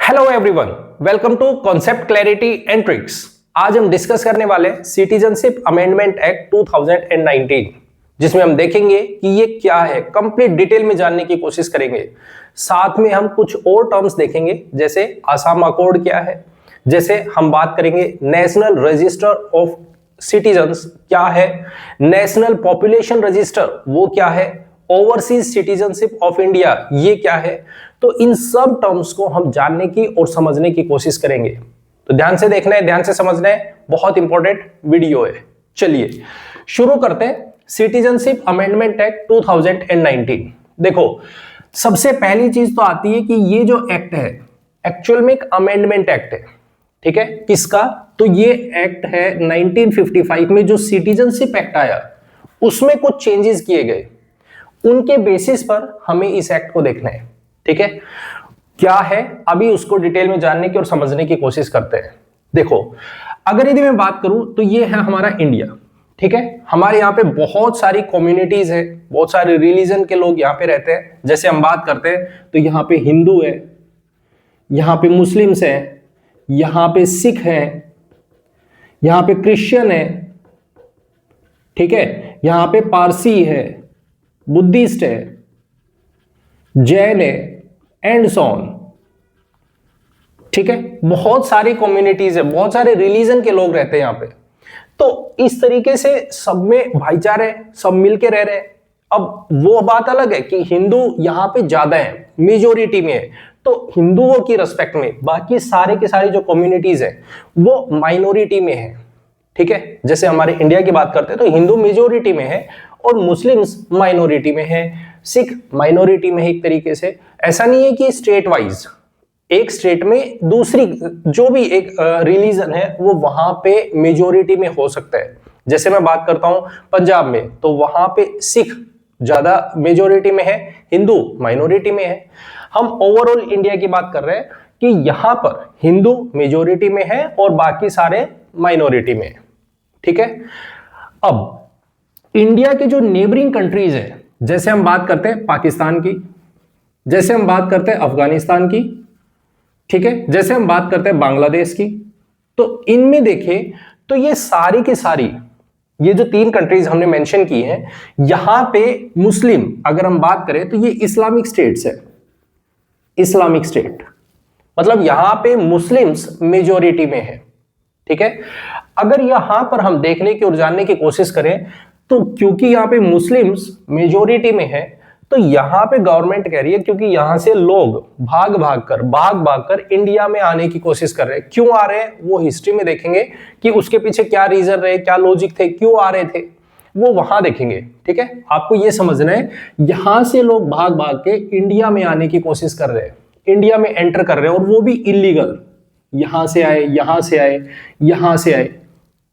Hello everyone, welcome to concept clarity and tricks. आज हम discuss करने वाले सिटीजनशिप अमेंडमेंट एक्ट 2019, जिसमें हम देखेंगे कि ये क्या है, कंप्लीट डिटेल में जानने की कोशिश करेंगे। साथ में हम कुछ और टर्म्स देखेंगे, जैसे आसाम अकॉर्ड क्या है, जैसे हम बात करेंगे नेशनल रजिस्टर ऑफ सिटीजन्स क्या है, नेशनल पॉपुलेशन रजिस्टर वो क्या है, ओवरसीज सिटीजनशिप ऑफ इंडिया ये क्या है। तो इन सब टर्म्स को हम जानने की और समझने की कोशिश करेंगे। तो ध्यान से देखना है, ध्यान से समझना है, बहुत इंपॉर्टेंट वीडियो है। चलिए शुरू करते हैं सिटीजनशिप अमेंडमेंट एक्ट 2019। देखो, सबसे पहली चीज तो आती है कि ये जो एक्ट है एक्चुअल में एक अमेंडमेंट एक्ट है। ठीक है, किसका? तो ये एक्ट है 1955 में जो सिटीजनशिप एक्ट आया उसमें कुछ चेंजेस किए गए, उनके बेसिस पर हमें इस एक्ट को देखना है। ठीक है, क्या है अभी उसको डिटेल में जानने की और समझने की कोशिश करते हैं। देखो, अगर यदि मैं बात करूं तो ये है हमारा इंडिया। ठीक है, हमारे यहाँ पे बहुत सारी कम्युनिटीज है, बहुत सारे रिलीजन के लोग यहाँ पे रहते हैं। जैसे हम बात करते हैं तो यहाँ पे हिंदू है, यहाँ पे मुस्लिम्स हैं, यहाँ पे सिख हैं, यहाँ पे क्रिश्चियन है, ठीक है, यहाँ पे पारसी है, बुद्धिस्ट है, जैन है एंड सो ऑन। ठीक है, बहुत सारी कम्युनिटीज है, बहुत सारे रिलीजन के लोग रहते हैं यहाँ पे। तो इस तरीके से सब में भाईचारे, सब मिलके रह रहे हैं। अब वो बात अलग है कि हिंदू यहाँ पे ज्यादा है, मेजोरिटी में है, तो हिंदुओं की रिस्पेक्ट में बाकी सारे के सारे जो कम्युनिटीज है वो माइनॉरिटी में है। ठीक है, जैसे हमारे इंडिया की बात करते हैं तो हिंदू मेजोरिटी में है और मुस्लिम्स माइनॉरिटी में है, सिख माइनॉरिटी में है। एक तरीके से ऐसा नहीं है कि स्टेट वाइज एक स्टेट में दूसरी जो भी एक रिलीजन है वो वहां पे मेजोरिटी में हो सकता है। जैसे मैं बात करता हूं पंजाब में, तो वहां पे सिख ज्यादा मेजोरिटी में है, हिंदू माइनॉरिटी में है। हम ओवरऑल इंडिया की बात कर रहे हैं कि यहां पर हिंदू मेजोरिटी में है और बाकी सारे माइनॉरिटी में है। ठीक है, अब इंडिया के जो नेबरिंग कंट्रीज है, जैसे हम बात करते हैं पाकिस्तान की, जैसे हम बात करते हैं अफगानिस्तान की, ठीक है, जैसे हम बात करते हैं बांग्लादेश की, तो इनमें देखें तो ये सारी की सारी ये जो तीन कंट्रीज हमने मेंशन की हैं, यहां पे मुस्लिम अगर हम बात करें तो ये इस्लामिक स्टेट्स है। इस्लामिक स्टेट मतलब यहां पे मुस्लिम्स मेजोरिटी में है। ठीक है, अगर यहां पर हम देखने की और जानने की कोशिश करें तो क्योंकि यहां पे मुस्लिम्स मेजोरिटी में है, तो यहां पे गवर्नमेंट कह रही है क्योंकि यहां से लोग भाग भाग कर इंडिया में आने की कोशिश कर रहे हैं। क्यों आ रहे हैं वो हिस्ट्री में देखेंगे कि उसके पीछे क्या रीजन रहे, क्या लॉजिक थे, क्यों आ रहे थे, वो वहां देखेंगे। ठीक है, आपको ये समझना है, यहां से लोग भाग भाग के इंडिया में आने की कोशिश कर रहे हैं, इंडिया में एंटर कर रहे हैं, और वो भी इलीगल। यहां से आए, यहां से आए, यहां से आए।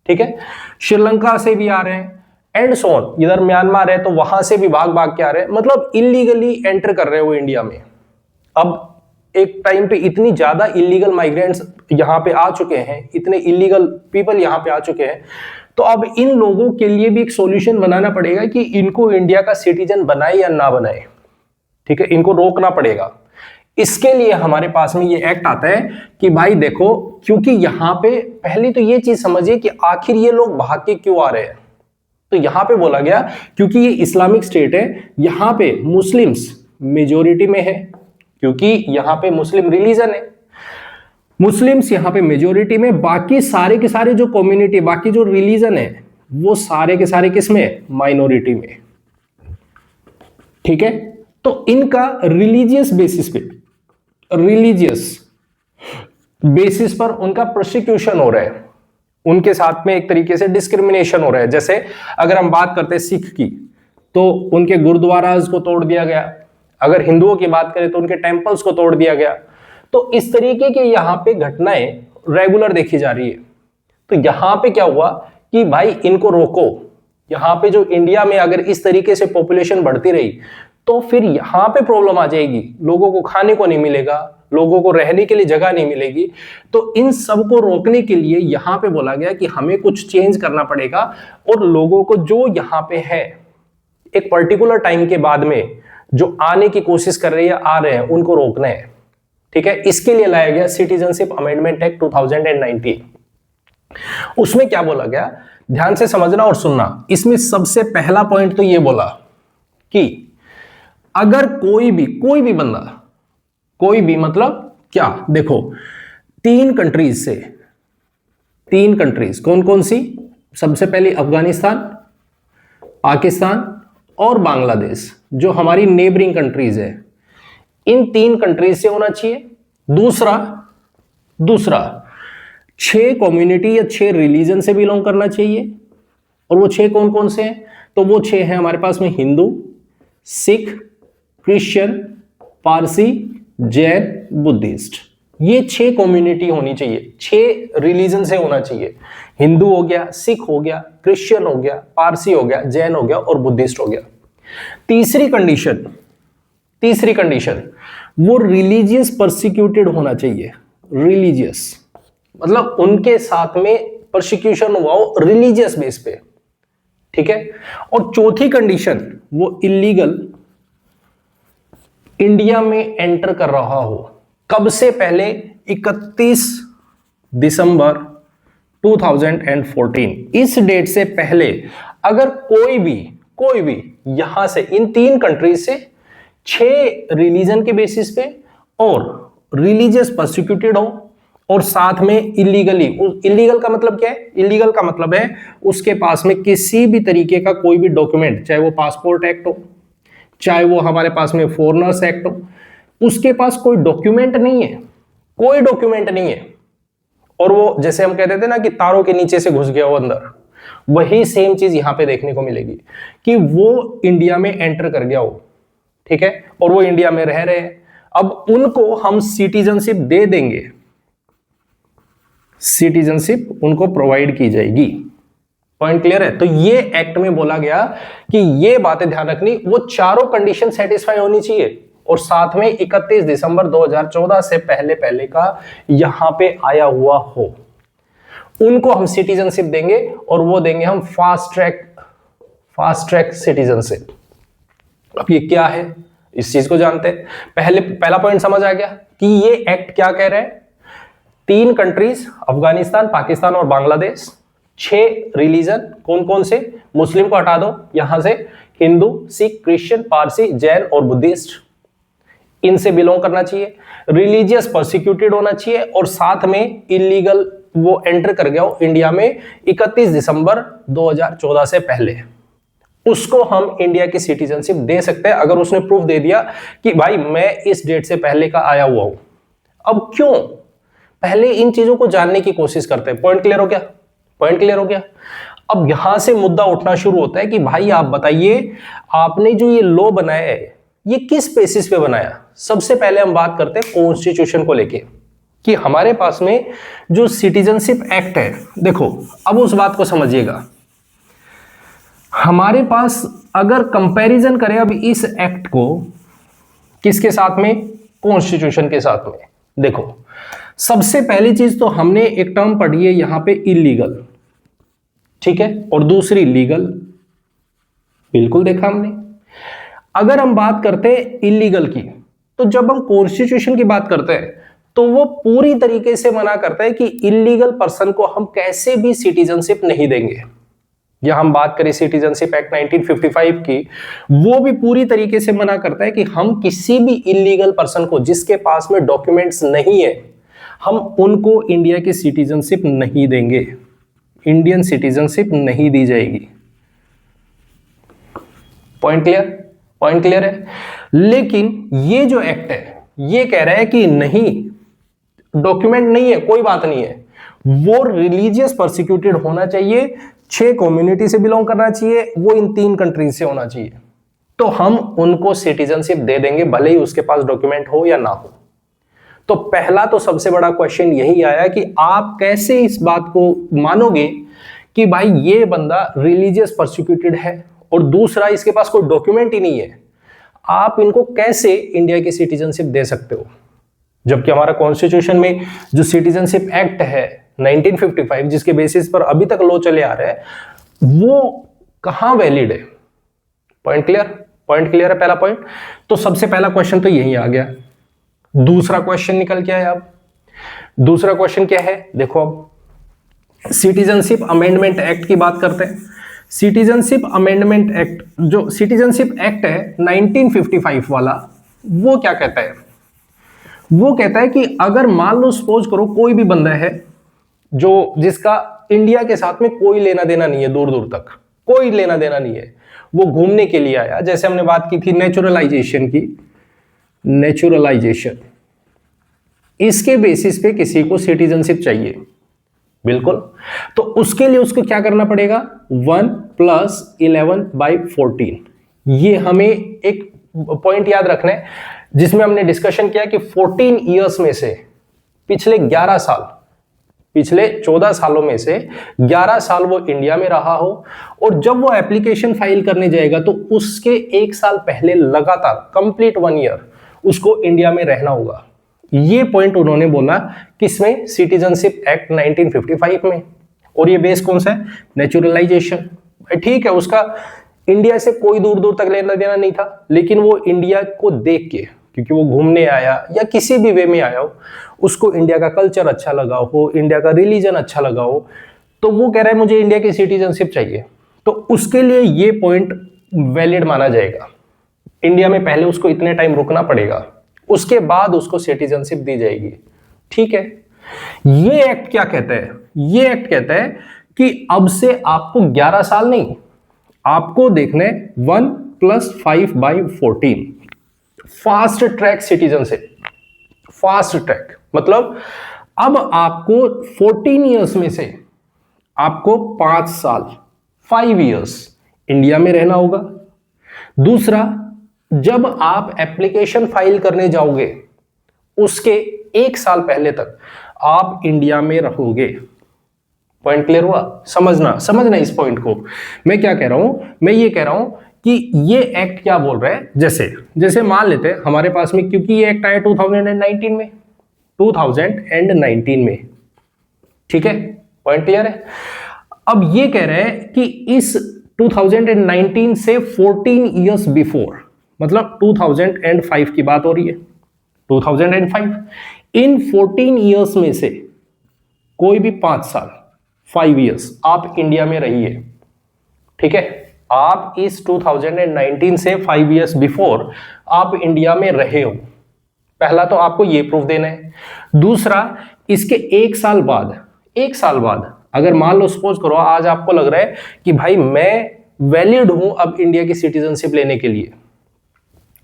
ठीक है, श्रीलंका से भी आ रहे हैं एंड सो ऑन, इधर म्यांमार है तो वहां से भी भाग भाग के आ रहे हैं, मतलब इलीगली एंटर कर रहे हैं वो इंडिया में। अब एक टाइम पे इतनी ज्यादा इलीगल माइग्रेंट्स यहां पे आ चुके हैं, इतने इलीगल पीपल यहां पे आ चुके हैं, तो अब इन लोगों के लिए भी एक सॉल्यूशन बनाना पड़ेगा कि इनको इंडिया का सिटीजन बनाए या ना बनाए। ठीक है, इनको रोकना पड़ेगा। इसके लिए हमारे पास में ये एक्ट आता है कि भाई देखो, क्योंकि यहां पे पहले तो ये चीज समझिए कि आखिर ये लोग भाग के क्यों आ रहे हैं। तो यहां पे बोला गया क्योंकि ये इस्लामिक स्टेट है, यहां पे मुस्लिम्स मेजोरिटी में है, क्योंकि यहां पे मुस्लिम रिलीजन है, मुस्लिम्स यहां पे मेजोरिटी में, बाकी सारे के सारे जो कम्युनिटी, बाकी जो रिलीजन है वो सारे के सारे किसमें? माइनॉरिटी में। ठीक है, तो इनका रिलीजियस बेसिस पर उनका प्रोसिक्यूशन हो रहा है, उनके साथ में एक तरीके से डिस्क्रिमिनेशन हो रहा है। जैसे अगर हम बात करते हैं सिख की, तो उनके गुरुद्वाराज को तोड़ दिया गया। अगर हिंदुओं की बात करें तो उनके टेंपल्स को तोड़ दिया गया। तो इस तरीके के यहाँ पे घटनाएं रेगुलर देखी जा रही है। तो यहाँ पे क्या हुआ कि भाई इनको रोको। यहाँ पे जो इंडिया में अगर इस तरीके से पॉपुलेशन बढ़ती रही तो फिर यहाँ पे प्रॉब्लम आ जाएगी, लोगों को खाने को नहीं मिलेगा, लोगों को रहने के लिए जगह नहीं मिलेगी। तो इन सब को रोकने के लिए यहां पे बोला गया कि हमें कुछ चेंज करना पड़ेगा और लोगों को जो यहां पे है एक पर्टिकुलर टाइम के बाद में जो आने की कोशिश कर रहे हैं, आ रहे हैं, उनको रोकना है। ठीक है, इसके लिए लाया गया सिटीजनशिप अमेंडमेंट एक्ट 2019। उसमें क्या बोला गया, ध्यान से समझना और सुनना। इसमें सबसे पहला पॉइंट तो ये बोला कि अगर कोई भी बंदा, कोई भी मतलब क्या, देखो तीन कंट्रीज कौन कौन सी, सबसे पहले अफगानिस्तान, पाकिस्तान और बांग्लादेश, जो हमारी नेबरिंग कंट्रीज है, इन तीन कंट्रीज से होना चाहिए। दूसरा 6 कम्युनिटी या 6 रिलीजन से बिलोंग करना चाहिए। और वो 6 कौन कौन से हैं, तो वो 6 हैं हमारे पास में हिंदू, सिख, क्रिश्चियन, पारसी, जैन, बुद्धिस्ट। ये 6 कम्युनिटी होनी चाहिए, 6 रिलीजन से होना चाहिए। हिंदू हो गया, सिख हो गया, क्रिश्चियन हो गया, पारसी हो गया, जैन हो गया और बुद्धिस्ट हो गया। तीसरी कंडीशन वो रिलीजियस परसिक्यूटेड होना चाहिए। रिलीजियस मतलब उनके साथ में परसिक्यूशन हुआ हो रिलीजियस बेस पे, ठीक है। और चौथी कंडीशन, वो इलीगल इंडिया में एंटर कर रहा हो। कब से पहले? 31 दिसंबर 2014। इस डेट से पहले अगर कोई भी यहां से, इन तीन कंट्रीज से 6 रिलीजन के बेसिस पे और रिलीजियस परसिक्यूटेड हो और साथ में इलीगल का मतलब क्या है? इलीगल का मतलब है उसके पास में किसी भी तरीके का कोई भी डॉक्यूमेंट, चाहे वो पासपोर्ट एक्ट हो, चाहे वो हमारे पास में फॉरेनर्स एक्ट हो, उसके पास कोई डॉक्यूमेंट नहीं है, और वो जैसे हम कहते थे ना कि तारों के नीचे से घुस गया वो अंदर, वही सेम चीज यहां पे देखने को मिलेगी कि वो इंडिया में एंटर कर गया हो, ठीक है, और वो इंडिया में रह रहे हैं। अब उनको हम सिटीजनशिप दे देंगे, सिटीजनशिप उनको प्रोवाइड की जाएगी। पॉइंट क्लियर है? तो ये एक्ट में बोला गया कि ये बातें ध्यान रखनी, वो चारों कंडीशन सेटिस्फाई होनी चाहिए और साथ में 31 दिसंबर 2014 से पहले का यहां पे आया हुआ हो, उनको हम सिटीजनशिप देंगे और वो देंगे हम फास्ट ट्रैक सिटीजनशिप। अब ये क्या है, इस चीज को जानते हैं। पहला पॉइंट समझ आ गया कि ये एक्ट क्या कह रहा है। 3 कंट्रीज, अफगानिस्तान, पाकिस्तान और बांग्लादेश, 6 रिलीजन, कौन कौन से? मुस्लिम को हटा दो यहां से, हिंदू, सिख, क्रिश्चियन, पारसी, जैन और बुद्धिस्ट, इनसे बिलोंग करना चाहिए। रिलीजियस परसिक्यूटेड होना चाहिए और साथ में इलीगल वो एंटर कर गया हो इंडिया में 31 दिसंबर 2014 से पहले, उसको हम इंडिया की सिटीजनशिप दे सकते हैं अगर उसने प्रूफ दे दिया कि भाई मैं इस डेट से पहले का आया हुआ हूं। अब क्यों? पहले इन चीजों को जानने की कोशिश करते हैं। पॉइंट क्लियर हो गया? अब यहां से मुद्दा उठना शुरू होता है कि भाई आप बताइए, आपने जो ये लॉ बनाया है ये किस बेसिस पे बनाया। सबसे पहले हम बात करते हैं कॉन्स्टिट्यूशन को लेके कि हमारे पास में जो सिटीजनशिप एक्ट है, देखो अब उस बात को समझिएगा। हमारे पास अगर कंपैरिजन करें अब इस एक्ट को किसके साथ में? कॉन्स्टिट्यूशन के साथ में। देखो सबसे पहली चीज तो हमने एक टर्म पढ़ी है यहां पे इलीगल, ठीक है, और दूसरी लीगल, बिल्कुल देखा हमने। अगर हम बात करते हैं इलीगल की, तो जब हम कॉन्स्टिट्यूशन की बात करते हैं तो वो पूरी तरीके से मना करता है कि इलीगल पर्सन को हम कैसे भी सिटीजनशिप नहीं देंगे। या हम बात करें सिटीजनशिप एक्ट 1955 की, वो भी पूरी तरीके से मना करता है कि हम किसी भी इलीगल पर्सन को जिसके पास में डॉक्यूमेंट्स नहीं है, हम उनको इंडिया की सिटीजनशिप नहीं देंगे, इंडियन सिटीजनशिप नहीं दी जाएगी। पॉइंट क्लियर है? लेकिन ये जो एक्ट है ये कह रहा है कि नहीं, डॉक्यूमेंट नहीं है, कोई बात नहीं है, वो रिलीजियस परसिक्यूटेड होना चाहिए, 6 कम्युनिटी से बिलोंग करना चाहिए, वो इन 3 कंट्रीज से होना चाहिए, तो हम उनको सिटीजनशिप दे देंगे भले ही उसके पास डॉक्यूमेंट हो या ना हो। तो पहला तो सबसे बड़ा क्वेश्चन यही आया कि आप कैसे इस बात को मानोगे कि भाई ये बंदा रिलीजियस परसिक्यूटेड है और दूसरा इसके पास कोई डॉक्यूमेंट ही नहीं है, आप इनको कैसे इंडिया की सिटीजनशिप दे सकते हो? जबकि हमारा कॉन्स्टिट्यूशन में जो सिटीजनशिप एक्ट है 1955 जिसके बेसिस पर अभी तक लॉ चले आ रहे हैं, वो कहां वैलिड है? पॉइंट क्लियर है? पहला पॉइंट। तो सबसे पहला क्वेश्चन तो यही आ गया। दूसरा क्वेश्चन निकल के आया। अब दूसरा क्वेश्चन क्या है, देखो अब सिटीजनशिप अमेंडमेंट एक्ट की बात करते हैं। सिटीजनशिप अमेंडमेंट एक्ट, जो सिटीजनशिप एक्ट है 1955 वाला, वो क्या कहता है? वो कहता है कि अगर मान लो सपोज करो कोई भी बंदा है जो जिसका इंडिया के साथ में कोई लेना देना नहीं है, दूर दूर तक कोई लेना देना नहीं है, वो घूमने के लिए आया, जैसे हमने बात की थी नेचुरलाइजेशन की, नेचुरलाइजेशन, इसके बेसिस पे किसी को सिटीजनशिप चाहिए, बिल्कुल, तो उसके लिए उसको क्या करना पड़ेगा, 1 + 11/14। ये हमें एक पॉइंट याद रखना है जिसमें हमने डिस्कशन किया कि 14 इयर्स में से पिछले 11 साल, पिछले 14 सालों में से 11 साल वो इंडिया में रहा हो, और जब वो एप्लीकेशन फाइल करने जाएगा तो उसके 1 साल पहले लगातार कंप्लीट 1 ईयर उसको इंडिया में रहना होगा। ये पॉइंट उन्होंने बोला किसमें, सिटीजनशिप एक्ट 1955 में। और ये बेस कौन सा है, नेचुरलाइजेशन। ठीक है, उसका इंडिया से कोई दूर दूर तक लेना देना नहीं था, लेकिन वो इंडिया को देख के, क्योंकि वो घूमने आया या किसी भी वे में आया हो, उसको इंडिया का कल्चर अच्छा लगा हो, इंडिया का रिलीजन अच्छा लगा हो, तो वो कह रहा है मुझे इंडिया की सिटीजनशिप चाहिए, तो उसके लिए ये पॉइंट वैलिड माना जाएगा। इंडिया में पहले उसको इतने टाइम रुकना पड़ेगा, उसके बाद उसको सिटीजनशिप दी जाएगी। ठीक है, ये एक्ट क्या कहता है, ये एक्ट कहता है कि अब से आपको 11 साल नहीं, आपको देखने 1 + 5/14, fast track citizenship. Fast track मतलब अब आपको 14 इयर्स में से आपको 5 साल, 5 इयर्स इंडिया में रहना होगा। दूसरा, जब आप एप्लीकेशन फाइल करने जाओगे उसके 1 साल पहले तक आप इंडिया में रहोगे। पॉइंट क्लियर हुआ? समझना इस पॉइंट को। मैं क्या कह रहा हूं, मैं ये कह रहा हूं कि ये एक्ट क्या बोल रहा है, जैसे मान लेते हैं हमारे पास में, क्योंकि ये एक्ट आया 2019 में, 2019 में, ठीक है, पॉइंट क्लियर है। अब ये कह रहे हैं कि इस 2019 से 14 इयर्स बिफोर, मतलब 2005 की बात हो रही है, 2005, इन 14 इयर्स में से कोई भी 5 साल, 5 इयर्स आप इंडिया में रहिए। ठीक है, आप इस 2019 से 5 इयर्स बिफोर आप इंडिया में रहे हो, पहला तो आपको ये प्रूफ देना है। दूसरा, इसके 1 साल बाद, 1 साल बाद अगर मान लो सपोज करो आज आपको लग रहा है कि भाई मैं वैलिड हूं अब इंडिया की सिटीजनशिप लेने के लिए,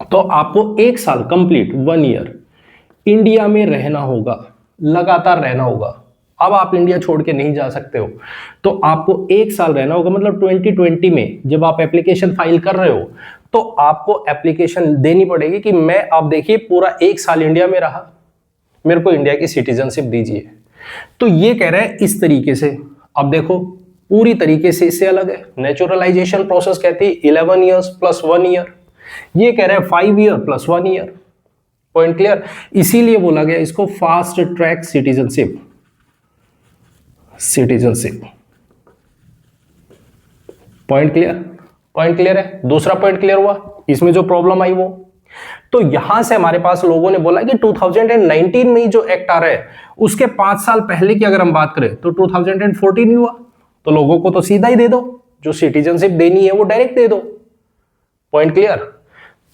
तो आपको 1 साल कंप्लीट, 1 ईयर इंडिया में रहना होगा, लगातार रहना होगा। अब आप इंडिया छोड़ के नहीं जा सकते हो, तो आपको 1 साल रहना होगा। मतलब 2020 में जब आप एप्लीकेशन फाइल कर रहे हो तो आपको एप्लीकेशन देनी पड़ेगी कि मैं, आप देखिए, पूरा 1 साल इंडिया में रहा, मेरे को इंडिया की सिटीजनशिप दीजिए। तो ये कह रहे हैं इस तरीके से। अब देखो पूरी तरीके से इससे अलग है। नेचुरलाइजेशन प्रोसेस कहती है 11 इयर्स + 1 ईयर, ये कह रहे हैं 5 ईयर + 1 ईयर। Point clear? इसीलिए बोला गया इसको fast track citizenship. Point clear? Point clear है? दूसरा पॉइंट क्लियर हुआ? इसमें जो प्रॉब्लम आई वो, तो यहां से हमारे पास लोगों ने बोला कि 2019 में ही जो एक्ट आ रहा है उसके 5 साल पहले की अगर हम बात करें तो 2014 हुआ, तो लोगों को तो सीधा ही दे दो, जो सिटीजनशिप देनी है वो डायरेक्ट दे दो। Point clear?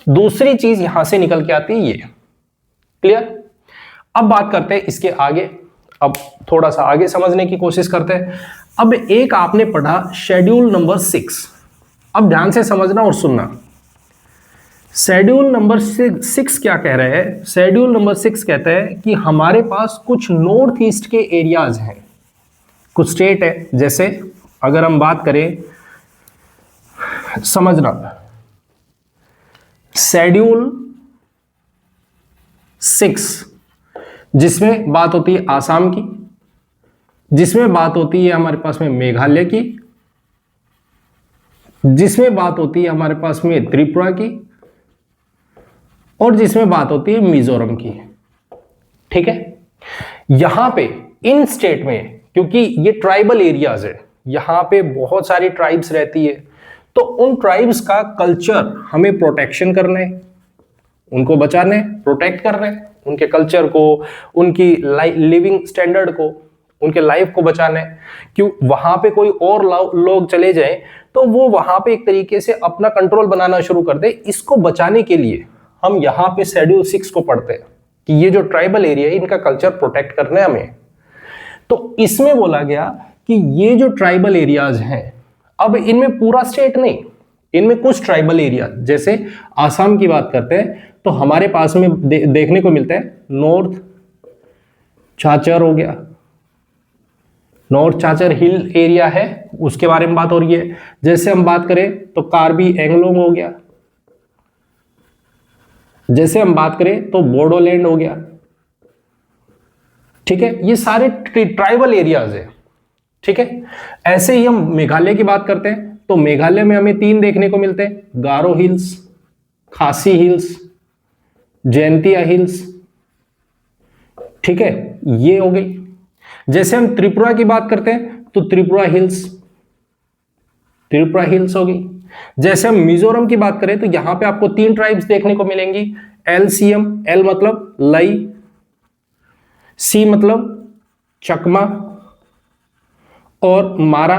दूसरी चीज यहां से निकल के आती है ये। क्लियर? अब बात करते हैं इसके आगे, अब थोड़ा सा आगे समझने की कोशिश करते हैं। अब एक आपने पढ़ा शेड्यूल नंबर 6, अब ध्यान से समझना और सुनना। शेड्यूल नंबर 6 क्या कह रहे हैं? शेड्यूल नंबर 6 कहता है कि हमारे पास कुछ नॉर्थ ईस्ट के एरियाज हैं, कुछ स्टेट है, जैसे अगर हम बात करें, समझना, शेड्यूल 6 जिसमें बात होती है आसाम की, जिसमें बात होती है हमारे पास में मेघालय की, जिसमें बात होती है हमारे पास में त्रिपुरा की, और जिसमें बात होती है मिजोरम की। ठीक है, यहां पे इन स्टेट में, क्योंकि ये ट्राइबल एरियाज है, यहां पे बहुत सारी ट्राइब्स रहती है, तो उन ट्राइब्स का कल्चर हमें प्रोटेक्शन करना है, उनको बचाने, प्रोटेक्ट कर रहे हैं, उनके कल्चर को, उनकी लिविंग स्टैंडर्ड को, उनके लाइफ को बचाने। क्यों वहां पे कोई और लोग चले जाएं तो वो वहां पे एक तरीके से अपना कंट्रोल बनाना शुरू कर दे। इसको बचाने के लिए हम यहाँ पे शेड्यूल 6 को पढ़ते हैं कि ये जो ट्राइबल एरिया है इनका कल्चर प्रोटेक्ट करना है हमें। तो इसमें बोला गया कि ये जो ट्राइबल एरियाज हैं, अब इनमें पूरा स्टेट नहीं, इनमें कुछ ट्राइबल एरिया, जैसे आसाम की बात करते हैं तो हमारे पास में देखने को मिलता है नॉर्थ चाचर हो गया, नॉर्थ चाचर हिल एरिया है, उसके बारे में बात हो रही है। जैसे हम बात करें तो कार्बी एंगलोंग हो गया, जैसे हम बात करें तो बोडोलैंड हो गया। ठीक है, ये सारे ट्राइबल एरियाज है। ठीक है, ऐसे ही हम मेघालय की बात करते हैं तो मेघालय में हमें 3 देखने को मिलते हैं, गारो हिल्स, खासी हिल्स, जयंतिया हिल्स। ठीक है, ये हो गई। जैसे हम त्रिपुरा की बात करते हैं तो त्रिपुरा हिल्स हो गई। जैसे हम मिजोरम की बात करें तो यहां पे आपको 3 ट्राइब्स देखने को मिलेंगी, LCM, L मतलब लई, C मतलब चकमा और मारा।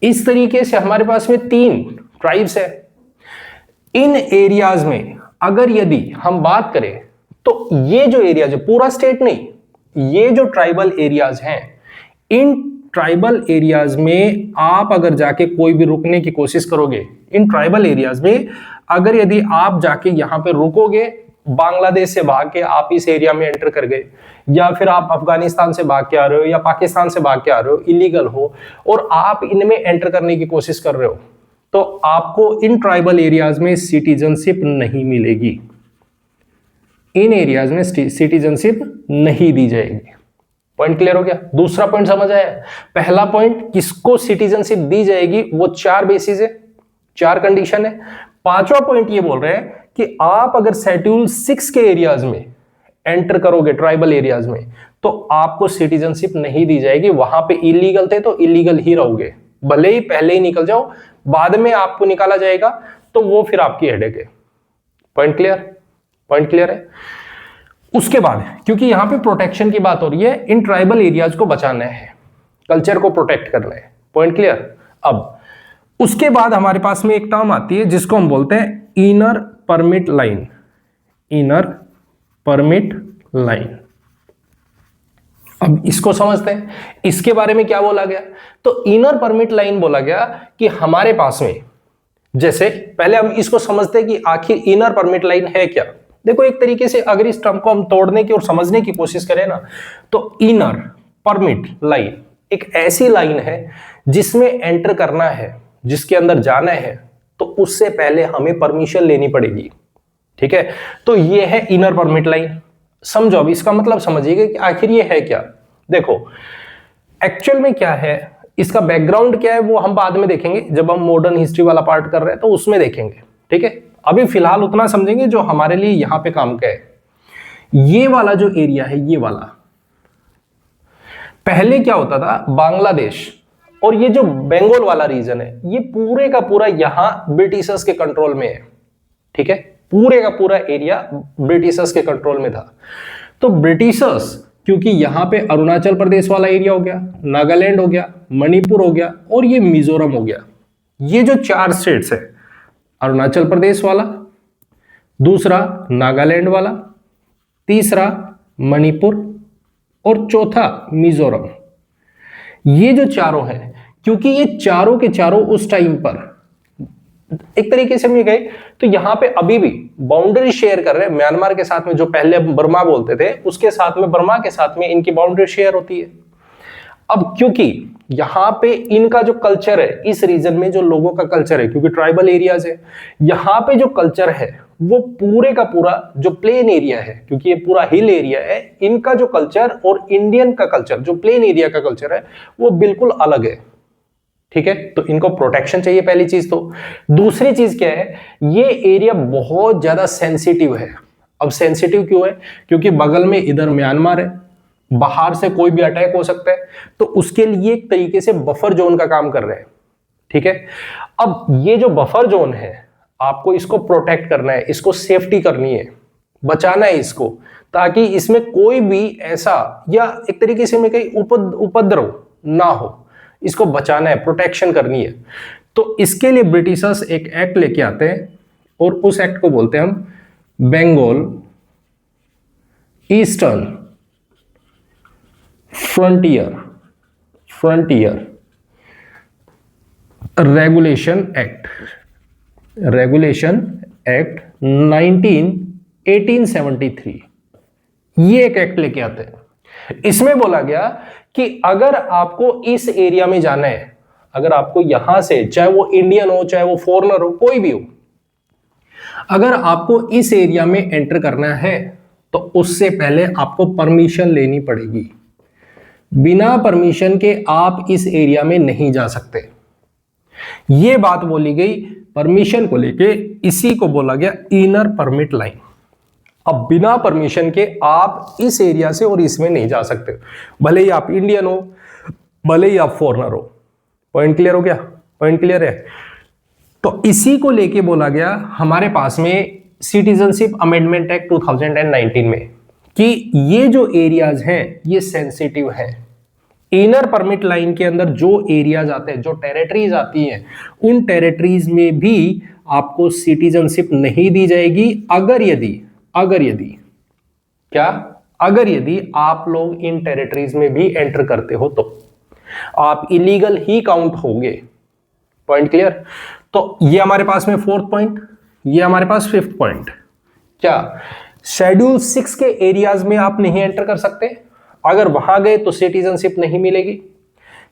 इस तरीके से हमारे पास में 3 ट्राइब्स है। इन एरियाज में अगर यदि हम बात करें तो ये जो एरियाज है, पूरा स्टेट नहीं, ये जो ट्राइबल एरियाज हैं, इन ट्राइबल एरियाज में आप अगर जाके कोई भी रुकने की कोशिश करोगे, इन ट्राइबल एरियाज में अगर यदि आप जाके यहां पे रुकोगे, बांग्लादेश से भाग के आप इस एरिया में एंटर कर गए, या फिर आप अफगानिस्तान से भाग के आ रहे हो या पाकिस्तान से भाग के आ रहे हो, इलीगल हो, और आप इनमें एंटर करने की कोशिश कर रहे हो, तो आपको इन ट्राइबल एरियाज में सिटीजनशिप नहीं मिलेगी। इन एरियाज में सिटीजनशिप नहीं दी जाएगी। पॉइंट क्लियर हो गया? दूसरा पॉइंट समझ आया? पहला पॉइंट, किसको सिटीजनशिप दी जाएगी, वो 4 बेसिस है, 4 कंडीशन है। 5वां पॉइंट ये बोल रहे हैं कि आप अगर शेड्यूल 6 के एरियाज में एंटर करोगे, ट्राइबल एरियाज में, तो आपको सिटीजनशिप नहीं दी जाएगी। वहां पे इलीगल थे तो इलीगल ही रहोगे, भले ही पहले ही निकल जाओ, बाद में आपको निकाला जाएगा तो वो फिर आपकी हेडेक है। Point clear? पॉइंट क्लियर है? उसके बाद, क्योंकि यहां पे प्रोटेक्शन की बात हो रही है, इन ट्राइबल एरियाज को बचाना है, कल्चर को प्रोटेक्ट करना है। Point clear? अब उसके बाद हमारे पास में एक टर्म आती है जिसको हम बोलते हैं inner permit line. Inner permit line, अब इसको समझते हैं, इसके बारे में क्या बोला गया। तो इनर परमिट लाइन बोला गया कि हमारे पास में, जैसे पहले हम इसको समझते हैं कि आखिर इनर परमिट लाइन है क्या। देखो, एक तरीके से अगर इस टर्म को हम तोड़ने की और समझने की कोशिश करें ना, तो इनर परमिट लाइन एक ऐसी लाइन है जिसमें एंटर करना है, जिसके अंदर जाना है, तो उससे पहले हमें परमिशन लेनी पड़ेगी। ठीक है, तो ये है इनर परमिट लाइन। समझो, अब इसका मतलब समझिएगा कि आखिर ये है क्या। देखो, एक्चुअल में क्या है, इसका बैकग्राउंड क्या है, वो हम बाद में देखेंगे, जब हम मॉडर्न हिस्ट्री वाला पार्ट कर रहे हैं तो उसमें देखेंगे। ठीक है, अभी फिलहाल उतना समझेंगे जो हमारे लिए यहां पे काम का है। ये वाला जो एरिया है, ये वाला, पहले क्या होता था, बांग्लादेश और ये जो बंगाल वाला रीजन है, ये पूरे का पूरा यहां ब्रिटिशर्स के कंट्रोल में है। ठीक है, पूरे का पूरा एरिया ब्रिटिशर्स के कंट्रोल में था। तो ब्रिटिशर्स, क्योंकि यहां पे अरुणाचल प्रदेश वाला एरिया हो गया, नागालैंड हो गया, मणिपुर हो गया और ये मिजोरम हो गया, ये जो 4 स्टेट्स है, अरुणाचल प्रदेश वाला, दूसरा नागालैंड वाला, तीसरा मणिपुर और चौथा मिजोरम, ये जो चारों हैं, क्योंकि ये चारों के चारों उस टाइम पर एक तरीके से हम ये कहें तो यहां पे अभी भी बाउंड्री शेयर कर रहे हैं म्यांमार के साथ में, जो पहले बर्मा बोलते थे उसके साथ में, बर्मा के साथ में इनकी बाउंड्री शेयर होती है। अब क्योंकि यहां पे इनका जो कल्चर है, इस रीजन में जो लोगों का कल्चर है, क्योंकि ट्राइबल एरियाज है, यहां पे जो कल्चर है वो पूरे का पूरा जो प्लेन एरिया है, क्योंकि ये पूरा हिल एरिया है, इनका जो कल्चर और इंडियन का कल्चर, जो प्लेन एरिया का कल्चर है, वो बिल्कुल अलग है। ठीक है, तो इनको प्रोटेक्शन चाहिए, पहली चीज तो। दूसरी चीज क्या है, ये एरिया बहुत ज्यादा सेंसिटिव है। अब सेंसिटिव क्यों है? क्योंकि बगल में इधर म्यांमार है, बाहर से कोई भी अटैक हो सकता है, तो उसके लिए एक तरीके से बफर जोन का काम कर रहे हैं। ठीक है, अब ये जो बफर जोन है, आपको इसको प्रोटेक्ट करना है, इसको सेफ्टी करनी है, बचाना है इसको, ताकि इसमें कोई भी ऐसा या एक तरीके से में कहीं उपद्रव ना हो, इसको बचाना है, प्रोटेक्शन करनी है। तो इसके लिए ब्रिटिशर्स एक एक्ट लेके आते हैं और उस एक्ट को बोलते हैं हम Bengal eastern frontier regulation act 1873। ये एक एक्ट लेके आते हैं। इसमें बोला गया कि अगर आपको इस एरिया में जाना है, अगर आपको यहां से, चाहे वो इंडियन हो चाहे वो फॉरेनर हो, कोई भी हो, अगर आपको इस एरिया में एंटर करना है तो उससे पहले आपको परमिशन लेनी पड़ेगी। बिना परमिशन के आप इस एरिया में नहीं जा सकते। यह बात बोली गई परमिशन को लेके, इसी को बोला गया इनर परमिट लाइन। अब बिना परमिशन के आप इस एरिया से और इसमें नहीं जा सकते, भले ही आप इंडियन हो, भले ही आप फॉरेनर हो। पॉइंट क्लियर हो गया? पॉइंट क्लियर है? तो इसी को लेके बोला गया हमारे पास में सिटीजनशिप अमेंडमेंट एक्ट 2019 में कि ये जो एरियाज हैं ये सेंसिटिव हैं। इनर परमिट लाइन के अंदर जो एरियाज आते हैं, जो टेरिटरीज आती हैं, उन टेरिटरीज में भी आपको सिटीजनशिप नहीं दी जाएगी अगर यदि आप लोग इन टेरिटरीज में भी एंटर करते हो तो आप इलीगल ही काउंट होंगे। Point clear? तो ये हमारे पास में फोर्थ पॉइंट, ये हमारे पास फिफ्थ पॉइंट। क्या शेड्यूल 6 के एरियाज में आप नहीं एंटर कर सकते? अगर वहां गए तो सिटीजनशिप नहीं मिलेगी।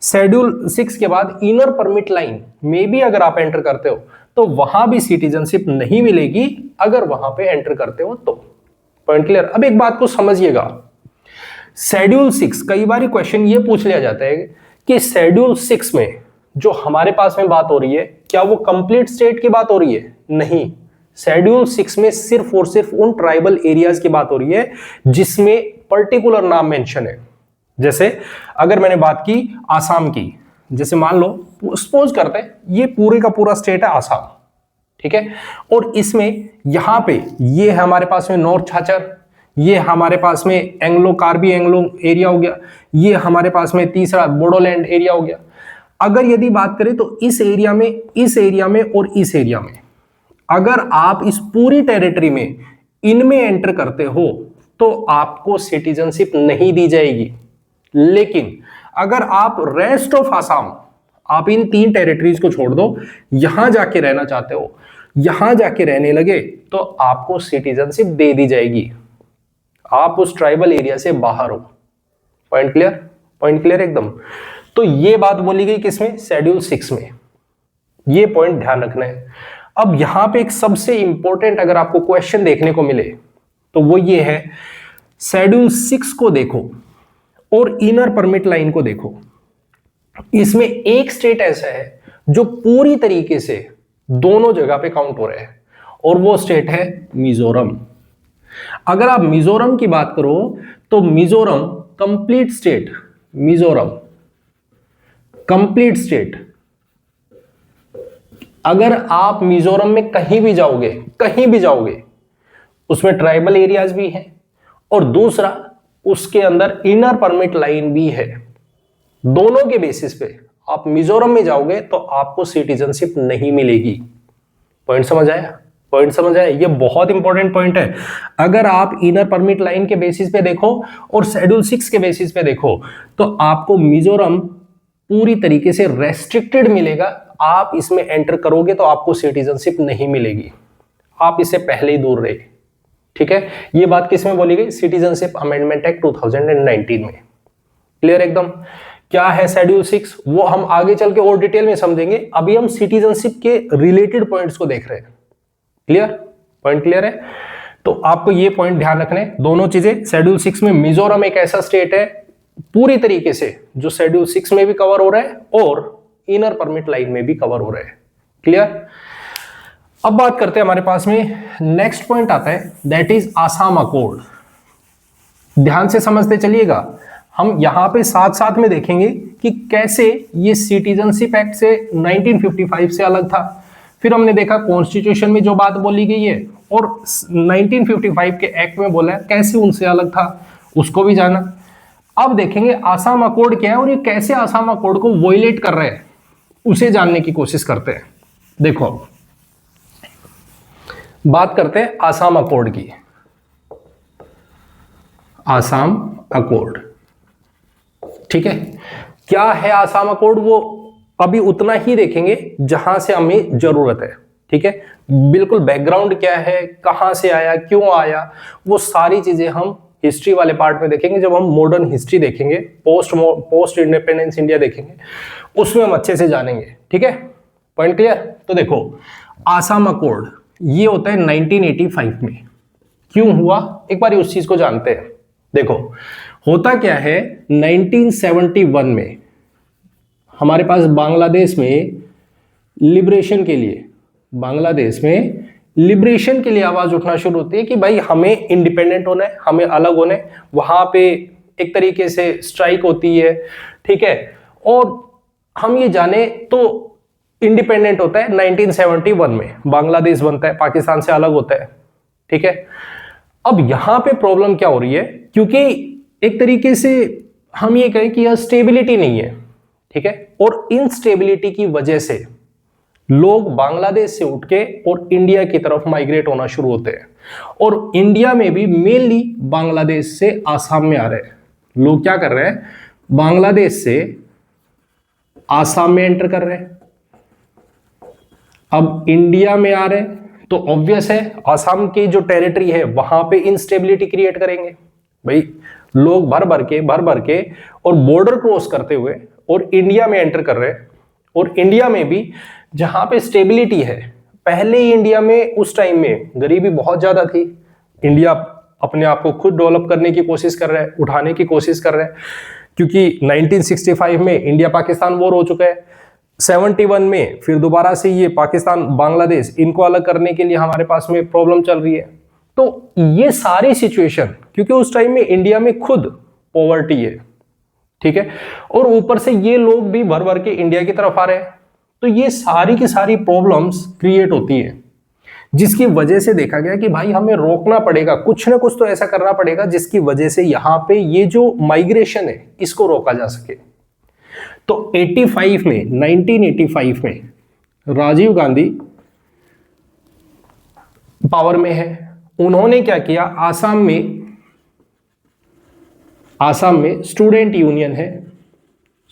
शेड्यूल 6 के बाद इनर परमिट लाइन में भी अगर आप एंटर करते हो तो वहां भी सिटीजनशिप नहीं मिलेगी अगर वहां पे एंटर करते हो तो। Point clear? अब एक बात को समझिएगा, शेड्यूल 6, कई बार क्वेश्चन ये पूछ लिया जाता है कि शेड्यूल 6 में जो हमारे पास में बात हो रही है, क्या वो कंप्लीट स्टेट की बात हो रही है? नहीं, शेड्यूल 6 में सिर्फ और सिर्फ उन ट्राइबल एरियाज की बात हो रही है जिसमें पर्टिकुलर नाम मेंशन है। जैसे अगर मैंने बात की आसाम की, जैसे मान लो सपोज करते हैं ये पूरे का पूरा स्टेट है आसाम, ठीक है, और इसमें यहां पे ये है हमारे पास में नॉर्थ छाछर, ये हमारे पास में एंग्लो कार्बी एंग्लो एरिया हो गया, ये हमारे पास में तीसरा बोडोलैंड एरिया हो गया। अगर यदि बात करें तो इस एरिया में और इस एरिया में अगर आप इस पूरी टेरिटरी में इनमें एंटर करते हो तो आपको सिटीजनशिप नहीं दी जाएगी। लेकिन अगर आप रेस्ट ऑफ आसाम, आप इन 3 टेरिटरीज को छोड़ दो, यहां जाके रहना चाहते हो, यहां जाके रहने लगे तो आपको सिटीजनशिप दे दी जाएगी। आप उस ट्राइबल एरिया से बाहर हो। Point clear? पॉइंट क्लियर एकदम। तो ये बात बोली गई किसमें? शेड्यूल 6 में। ये पॉइंट ध्यान रखना है। अब यहां पे एक सबसे इंपॉर्टेंट अगर आपको क्वेश्चन देखने को मिले तो वो ये है, शेड्यूल 6 को देखो और इनर परमिट लाइन को देखो। इसमें एक स्टेट ऐसा है जो पूरी तरीके से दोनों जगह पे काउंट हो रहा है और वो स्टेट है मिजोरम। अगर आप मिजोरम की बात करो तो Mizoram complete state, Mizoram complete state, अगर आप मिजोरम में कहीं भी जाओगे उसमें ट्राइबल एरियाज भी हैं और दूसरा उसके अंदर इनर परमिट लाइन भी है। दोनों के बेसिस पे आप मिजोरम में जाओगे तो आपको सिटीजनशिप नहीं मिलेगी। पॉइंट समझ आया? पॉइंट समझ आया? ये बहुत इंपॉर्टेंट पॉइंट है। अगर आप इनर परमिट लाइन के बेसिस पे देखो और शेड्यूल 6 के बेसिस पे देखो तो आपको मिजोरम पूरी तरीके से रेस्ट्रिक्टेड मिलेगा। आप इसमें एंटर करोगे तो आपको सिटीजनशिप नहीं मिलेगी, आप इससे पहले ही दूर रहे। ठीक है, ये बात किस में बोली गई? सिटीजनशिप अमेंडमेंट एक्ट 2019 में। क्लियर एकदम? क्या है शेड्यूल 6 वो हम आगे चल के और डिटेल में समझेंगे। अभी हम सिटीजनशिप के रिलेटेड पॉइंट्स को देख रहे हैं। क्लियर? पॉइंट क्लियर है? तो आपको ये पॉइंट ध्यान रखने, दोनों चीजें। शेड्यूल 6 में मिजोरम एक ऐसा स्टेट है पूरी तरीके से जो शेड्यूल 6 में भी कवर हो रहा है और इनर परमिट लाइन में भी कवर हो रहा है। क्लियर? अब बात करते हैं, हमारे पास में नेक्स्ट पॉइंट आता है, दैट इज आसाम अकॉर्ड। ध्यान से समझते चलिएगा, हम यहां पे साथ साथ में देखेंगे कि कैसे ये सिटीजनशिप एक्ट से 1955 से अलग था, फिर हमने देखा कॉन्स्टिट्यूशन में जो बात बोली गई है और 1955 के एक्ट में बोला है कैसे उनसे अलग था, उसको भी जाना। अब देखेंगे आसाम अकॉर्ड क्या है और ये कैसे आसाम अकॉर्ड को वॉयलेट कर रहे हैं, उसे जानने की कोशिश करते हैं। देखो बात करते हैं आसाम अकॉर्ड की। आसाम अकॉर्ड, ठीक है, क्या है आसाम अकॉर्ड, वो अभी उतना ही देखेंगे जहां से हमें जरूरत है, ठीक है। बिल्कुल बैकग्राउंड क्या है, कहां से आया, क्यों आया, वो सारी चीजें हम हिस्ट्री वाले पार्ट में देखेंगे। जब हम मॉडर्न हिस्ट्री देखेंगे, पोस्ट इंडिपेंडेंस इंडिया देखेंगे, उसमें हम अच्छे से जानेंगे, ठीक है। Point clear. तो देखो आसाम अकॉर्ड ये होता है 1985 में, क्यों हुआ एक बार उस चीज को जानते हैं। देखो होता क्या है, 1971 में हमारे पास बांग्लादेश में लिबरेशन के लिए, बांग्लादेश में लिबरेशन के लिए आवाज उठना शुरू होती है कि भाई हमें इंडिपेंडेंट होना है, हमें अलग होना है। वहां पे एक तरीके से स्ट्राइक होती है, ठीक है। और हम ये जाने तो इंडिपेंडेंट होता है 1971 में, बांग्लादेश बनता है, पाकिस्तान से अलग होता है, ठीक है। अब यहां पे प्रॉब्लम क्या हो रही है, क्योंकि एक तरीके से हम ये कहें कि यह स्टेबिलिटी नहीं है, ठीक है। और इनस्टेबिलिटी की वजह से लोग बांग्लादेश से उठ के और इंडिया की तरफ माइग्रेट होना शुरू होते हैं। और इंडिया में भी मेनली बांग्लादेश से आसाम में आ रहे हैं लोग। क्या कर रहे हैं, बांग्लादेश से आसाम में एंटर कर रहे हैं, अब इंडिया में आ रहे हैं, तो ऑब्वियस है आसाम की जो टेरिटरी है वहां पे इंस्टेबिलिटी क्रिएट करेंगे। भाई लोग भर भर के और बॉर्डर क्रॉस करते हुए और इंडिया में एंटर कर रहे हैं। और इंडिया में भी जहां पे स्टेबिलिटी है, पहले ही इंडिया में उस टाइम में गरीबी बहुत ज्यादा थी। इंडिया अपने आप को खुद डेवलप करने की कोशिश कर रहा है, उठाने की कोशिश कर रहा है, क्योंकि 1965 में इंडिया पाकिस्तान वॉर हो चुका है। 71 में फिर दोबारा से ये पाकिस्तान बांग्लादेश इनको अलग करने के लिए हमारे पास में प्रॉब्लम चल रही है। तो ये सारी सिचुएशन, क्योंकि उस टाइम में इंडिया में खुद पॉवर्टी है, ठीक है, और ऊपर से ये लोग भी भर भर के इंडिया की तरफ आ रहे हैं, तो ये सारी की सारी प्रॉब्लम्स क्रिएट होती है, जिसकी वजह से देखा गया कि भाई हमें रोकना पड़ेगा, कुछ ना कुछ तो ऐसा करना पड़ेगा जिसकी वजह से यहां पे ये जो माइग्रेशन है इसको रोका जा सके। तो 1985 में राजीव गांधी पावर में है। उन्होंने क्या किया, आसाम में स्टूडेंट यूनियन है,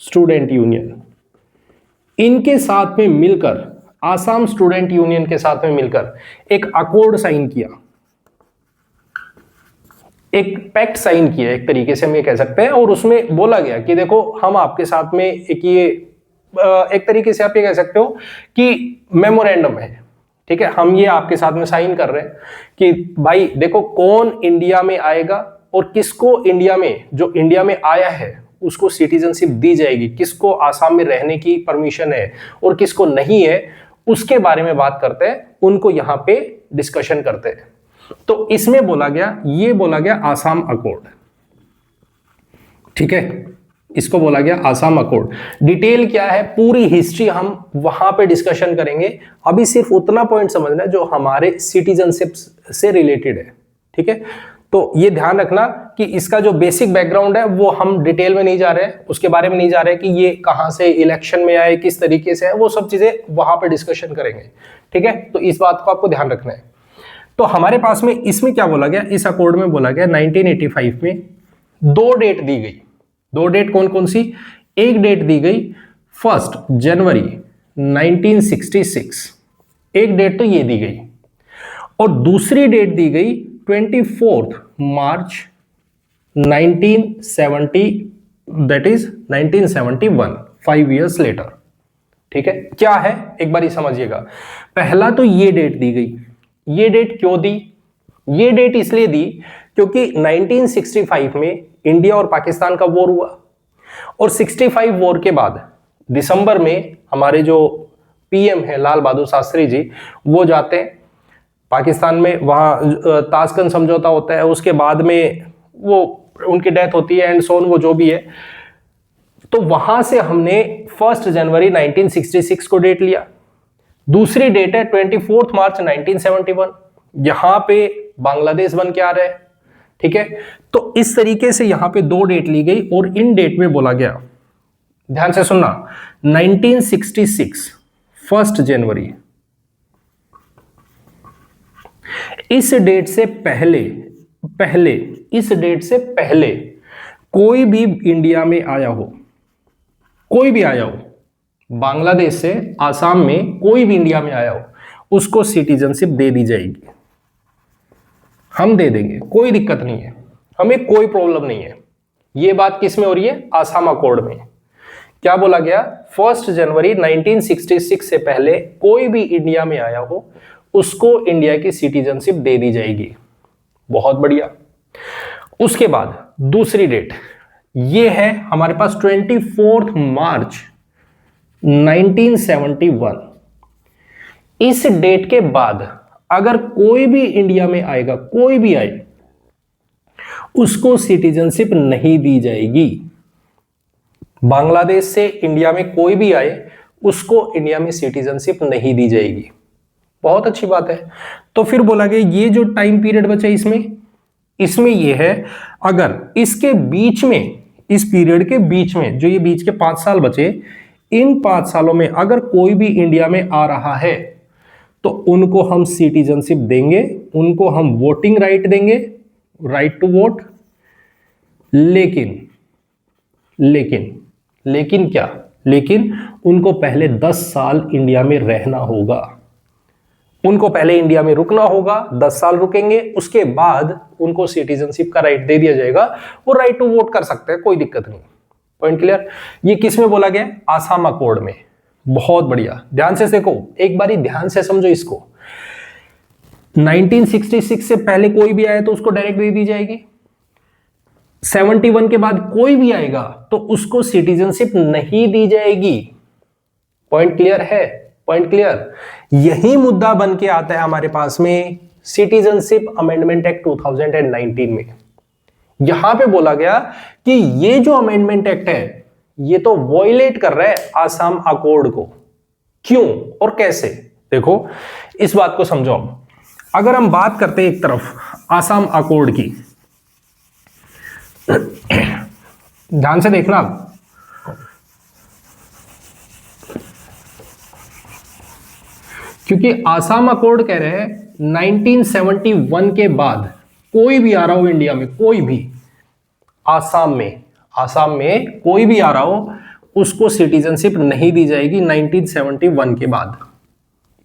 स्टूडेंट यूनियन, इनके साथ में मिलकर, आसाम स्टूडेंट यूनियन के साथ में मिलकर एक अकॉर्ड साइन किया, एक पैक्ट साइन किया, एक तरीके से हम ये कह सकते हैं। और उसमें बोला गया कि देखो हम आपके साथ में एक तरीके से आप ये कह सकते हो कि मेमोरेंडम है, ठीक है, हम ये आपके साथ में साइन कर रहे हैं कि भाई देखो कौन इंडिया में आएगा और किसको इंडिया में, जो इंडिया में आया है उसको सिटीजनशिप दी जाएगी, किसको आसाम में रहने की परमिशन है और किसको नहीं है, उसके बारे में बात करते हैं, उनको यहां पे डिस्कशन करते हैं। तो इसमें बोला गया आसाम अकॉर्ड, ठीक है, इसको बोला गया आसाम अकॉर्ड। डिटेल क्या है, पूरी हिस्ट्री हम वहां पे डिस्कशन करेंगे। अभी सिर्फ उतना पॉइंट समझना है जो हमारे सिटीजनशिप से रिलेटेड है, ठीक है। तो ये ध्यान रखना कि इसका जो बेसिक बैकग्राउंड है वो हम डिटेल में नहीं जा रहे हैं, उसके बारे में नहीं जा रहे हैं कि ये कहां से इलेक्शन में आए, किस तरीके से है, वो सब चीजें वहां पे डिस्कशन करेंगे, ठीक है। तो इस बात को आपको ध्यान रखना है। तो हमारे पास में इसमें क्या बोला गया, इस अकॉर्ड में बोला गया 1985 में दो डेट दी गई। दो डेट कौन कौन सी, एक डेट दी गई 1 जनवरी 1966, एक डेट तो ये दी गई, और दूसरी डेट दी गई 24 मार्च 1970, दैट इज 1971, 5 years लेटर, ठीक है। क्या है एक बार समझिएगा। पहला तो ये डेट दी गई, ये डेट क्यों दी, ये डेट इसलिए दी क्योंकि 1965 में इंडिया और पाकिस्तान का वॉर हुआ, और 65 वॉर के बाद दिसंबर में हमारे जो पीएम है लाल बहादुर शास्त्री जी, वो जाते हैं पाकिस्तान में, वहां ताशकंद समझौता होता है, उसके बाद में वो उनकी डेथ होती है एंड सोन, वो जो भी है। तो वहां से हमने 1 जनवरी 1966 को डेट लिया। दूसरी डेट है 24 मार्च 1971, यहां पे बांग्लादेश बन के आ रहा है। ठीक है, तो इस तरीके से यहां पे दो डेट ली गई और इन डेट में बोला गया, ध्यान से सुनना, 1966 1 जनवरी, इस डेट से पहले इस डेट से पहले कोई भी इंडिया में आया हो, कोई भी आया हो, बांग्लादेश से आसाम में कोई भी इंडिया में आया हो, उसको सिटीजनशिप दे दी जाएगी। हम दे देंगे, कोई दिक्कत नहीं है, हमें कोई प्रॉब्लम नहीं है। ये बात किस में हो रही है? आसाम अकॉर्ड में। क्या बोला गया? 1 जनवरी 1966 से पहले कोई भी इंडिया में आया हो, उसको इंडिया की सिटीजनशिप दे दी जाएगी। बहुत बढ़िया। उसके बाद दूसरी डेट ये है हमारे पास 24 मार्च 1971। इस डेट के बाद अगर कोई भी इंडिया में आएगा, कोई भी आए, उसको सिटीजनशिप नहीं दी जाएगी। बांग्लादेश से इंडिया में कोई भी आए, उसको इंडिया में सिटीजनशिप नहीं दी जाएगी। बहुत अच्छी बात है। तो फिर बोला गया ये जो टाइम पीरियड बचा इसमें ये है, अगर इसके बीच में, इस पीरियड के बीच में, जो ये बीच के 5 साल बचे, इन 5 सालों में अगर कोई भी इंडिया में आ रहा है तो उनको हम सिटीजनशिप देंगे, उनको हम वोटिंग राइट देंगे, राइट टू वोट। लेकिन क्या? लेकिन उनको पहले 10 साल इंडिया में रहना होगा, उनको पहले इंडिया में रुकना होगा, 10 साल रुकेंगे, उसके बाद उनको सिटीजनशिप का राइट दे दिया जाएगा, वो राइट टू वोट कर सकते हैं, कोई दिक्कत नहीं। Point clear? ये किस में बोला गया? आसाम अकॉर्ड में। बहुत बढ़िया, ध्यान से देखो, एक बारी ध्यान से समझो इसको। 1966 से पहले कोई भी आए तो उसको डायरेक्ट दे दी जाएगी। 71 के बाद कोई भी आएगा तो उसको सिटीजनशिप नहीं दी जाएगी। पॉइंट क्लियर है? Point clear? यही मुद्दा बन के आता है हमारे पास में सिटीजनशिप अमेंडमेंट एक्ट 2019 में। यहां पे बोला गया कि ये जो अमेंडमेंट एक्ट है ये तो वॉयलेट कर रहा है आसाम अकॉर्ड को। क्यों और कैसे? देखो इस बात को समझो। अगर हम बात करते हैं एक तरफ आसाम अकॉर्ड की, ध्यान से देखना, क्योंकि आसाम अकॉर्ड कह रहे हैं 1971 के बाद कोई भी आ रहा हो इंडिया में, कोई भी आसाम में कोई भी आ रहा हो, उसको सिटीजनशिप नहीं दी जाएगी 1971 के बाद।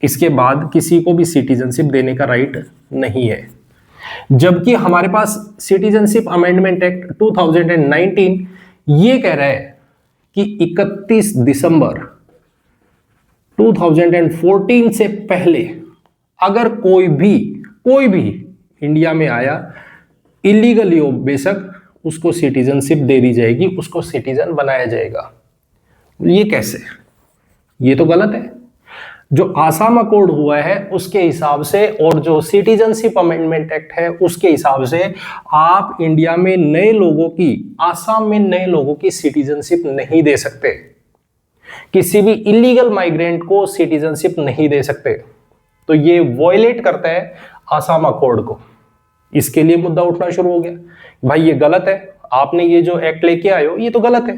इसके बाद किसी को भी सिटीजनशिप देने का राइट नहीं है। जबकि हमारे पास सिटीजनशिप अमेंडमेंट एक्ट 2019 ये कह रहा है कि 31 दिसंबर 2014 से पहले अगर कोई भी इंडिया में आया, इलीगली हो बेशक, उसको सिटीजनशिप दे दी जाएगी, उसको सिटीजन बनाया जाएगा। ये कैसे? ये तो गलत है। जो आसाम अकॉर्ड हुआ है उसके हिसाब से और जो सिटीजनशिप अमेंडमेंट एक्ट है उसके हिसाब से आप इंडिया में नए लोगों की, आसाम में नए लोगों की सिटीजनशिप नहीं दे सकते। किसी भी इलीगल माइग्रेंट को सिटीजनशिप नहीं दे सकते। तो ये वॉयलेट करता है आसाम अकॉर्ड को। इसके लिए मुद्दा उठना शुरू हो गया, भाई ये गलत है, आपने ये जो एक्ट लेके आए हो ये तो गलत है।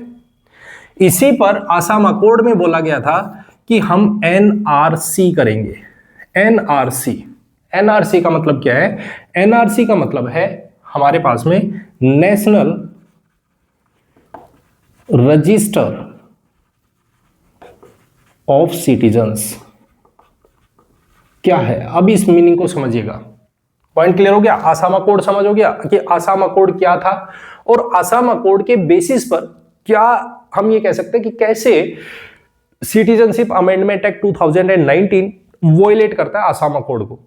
इसी पर आसाम अकॉर्ड में बोला गया था कि हम एनआरसी करेंगे। एनआरसी का मतलब क्या है? एनआरसी का मतलब है हमारे पास में नेशनल रजिस्टर ऑफ सिटीजन्स। क्या है? अब इस मीनिंग को समझिएगा। पॉइंट क्लियर हो गया? आसाम अकॉर्ड समझ हो गया कि आसाम अकॉर्ड क्या था और आसाम अकॉर्ड के बेसिस पर क्या हम ये कह सकते हैं कि कैसे सिटीजनशिप अमेंडमेंट एक्ट 2019 वॉयलेट करता है आसाम अकॉर्ड को।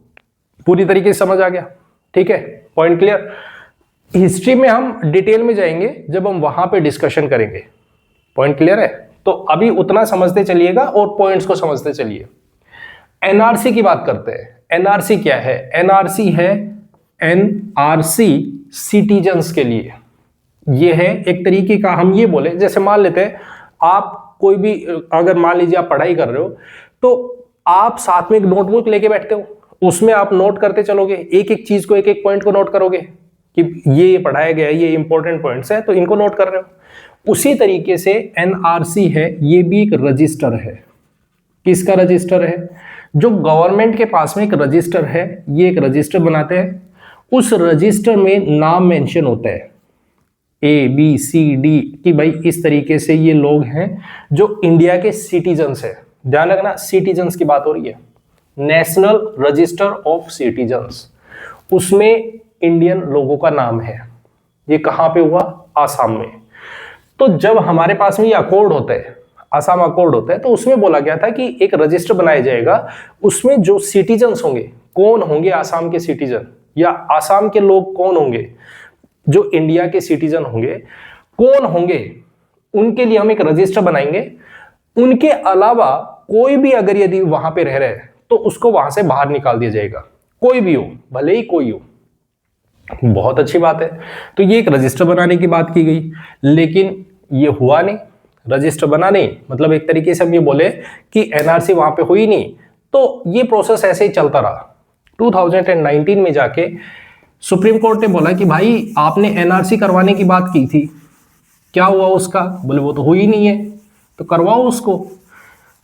पूरी तरीके से समझ आ गया? ठीक है, पॉइंट क्लियर। हिस्ट्री में हम डिटेल में जाएंगे जब हम वहां पे डिस्कशन करेंगे। पॉइंट क्लियर है? तो अभी उतना समझते चलिएगा और पॉइंट्स को समझते चलिए। एनआरसी की बात करते हैं। एनआरसी क्या है? एनआरसी है, एनआरसी सिटीजन्स के लिए। यह है एक तरीके का, हम ये बोले, जैसे मान लेते हैं आप कोई भी, अगर मान लीजिए आप पढ़ाई कर रहे हो तो आप साथ में एक नोटबुक लेके बैठते हो, उसमें आप नोट करते चलोगे, एक एक चीज को, एक एक पॉइंट को नोट करोगे कि ये पढ़ाया गया है, ये इंपॉर्टेंट पॉइंट्स है, तो इनको नोट कर रहे हो। उसी तरीके से एनआरसी है, ये भी एक रजिस्टर है। किसका रजिस्टर है? जो गवर्नमेंट के पास में एक रजिस्टर है, ये एक रजिस्टर बनाते हैं, उस रजिस्टर में नाम मेंशन होता है ABCD कि भाई इस तरीके से ये लोग हैं जो इंडिया के सिटीजन्स है। ध्यान रखना, सिटीजन्स की बात हो रही है, नेशनल रजिस्टर ऑफ सिटीजन्स, उसमें इंडियन लोगों का नाम है। ये कहां पे हुआ? आसाम में। तो जब हमारे पास में ये अकॉर्ड होता है, आसाम अकॉर्ड होता है, तो उसमें बोला गया था कि एक रजिस्टर बनाया जाएगा, उसमें जो सिटीजन्स होंगे, कौन होंगे आसाम के सिटीजन, या आसाम के लोग कौन होंगे जो इंडिया के सिटीजन होंगे, कौन होंगे, उनके लिए हम एक रजिस्टर बनाएंगे। उनके अलावा कोई भी अगर यदि वहां पे रह रहे हैं तो उसको वहां से बाहर निकाल दिया जाएगा, कोई भी हो, भले ही कोई हो। बहुत अच्छी बात है। तो ये एक रजिस्टर बनाने की बात की गई, लेकिन ये हुआ नहीं, रजिस्टर बना नहीं, मतलब एक तरीके से हम ये बोले कि एनआरसी वहां पे हुई नहीं। तो ये प्रोसेस ऐसे ही चलता रहा। 2019 में जाके सुप्रीम कोर्ट ने बोला कि भाई आपने एनआरसी करवाने की बात की थी, क्या हुआ उसका? बोले वो तो हुई नहीं है, तो करवाओ उसको।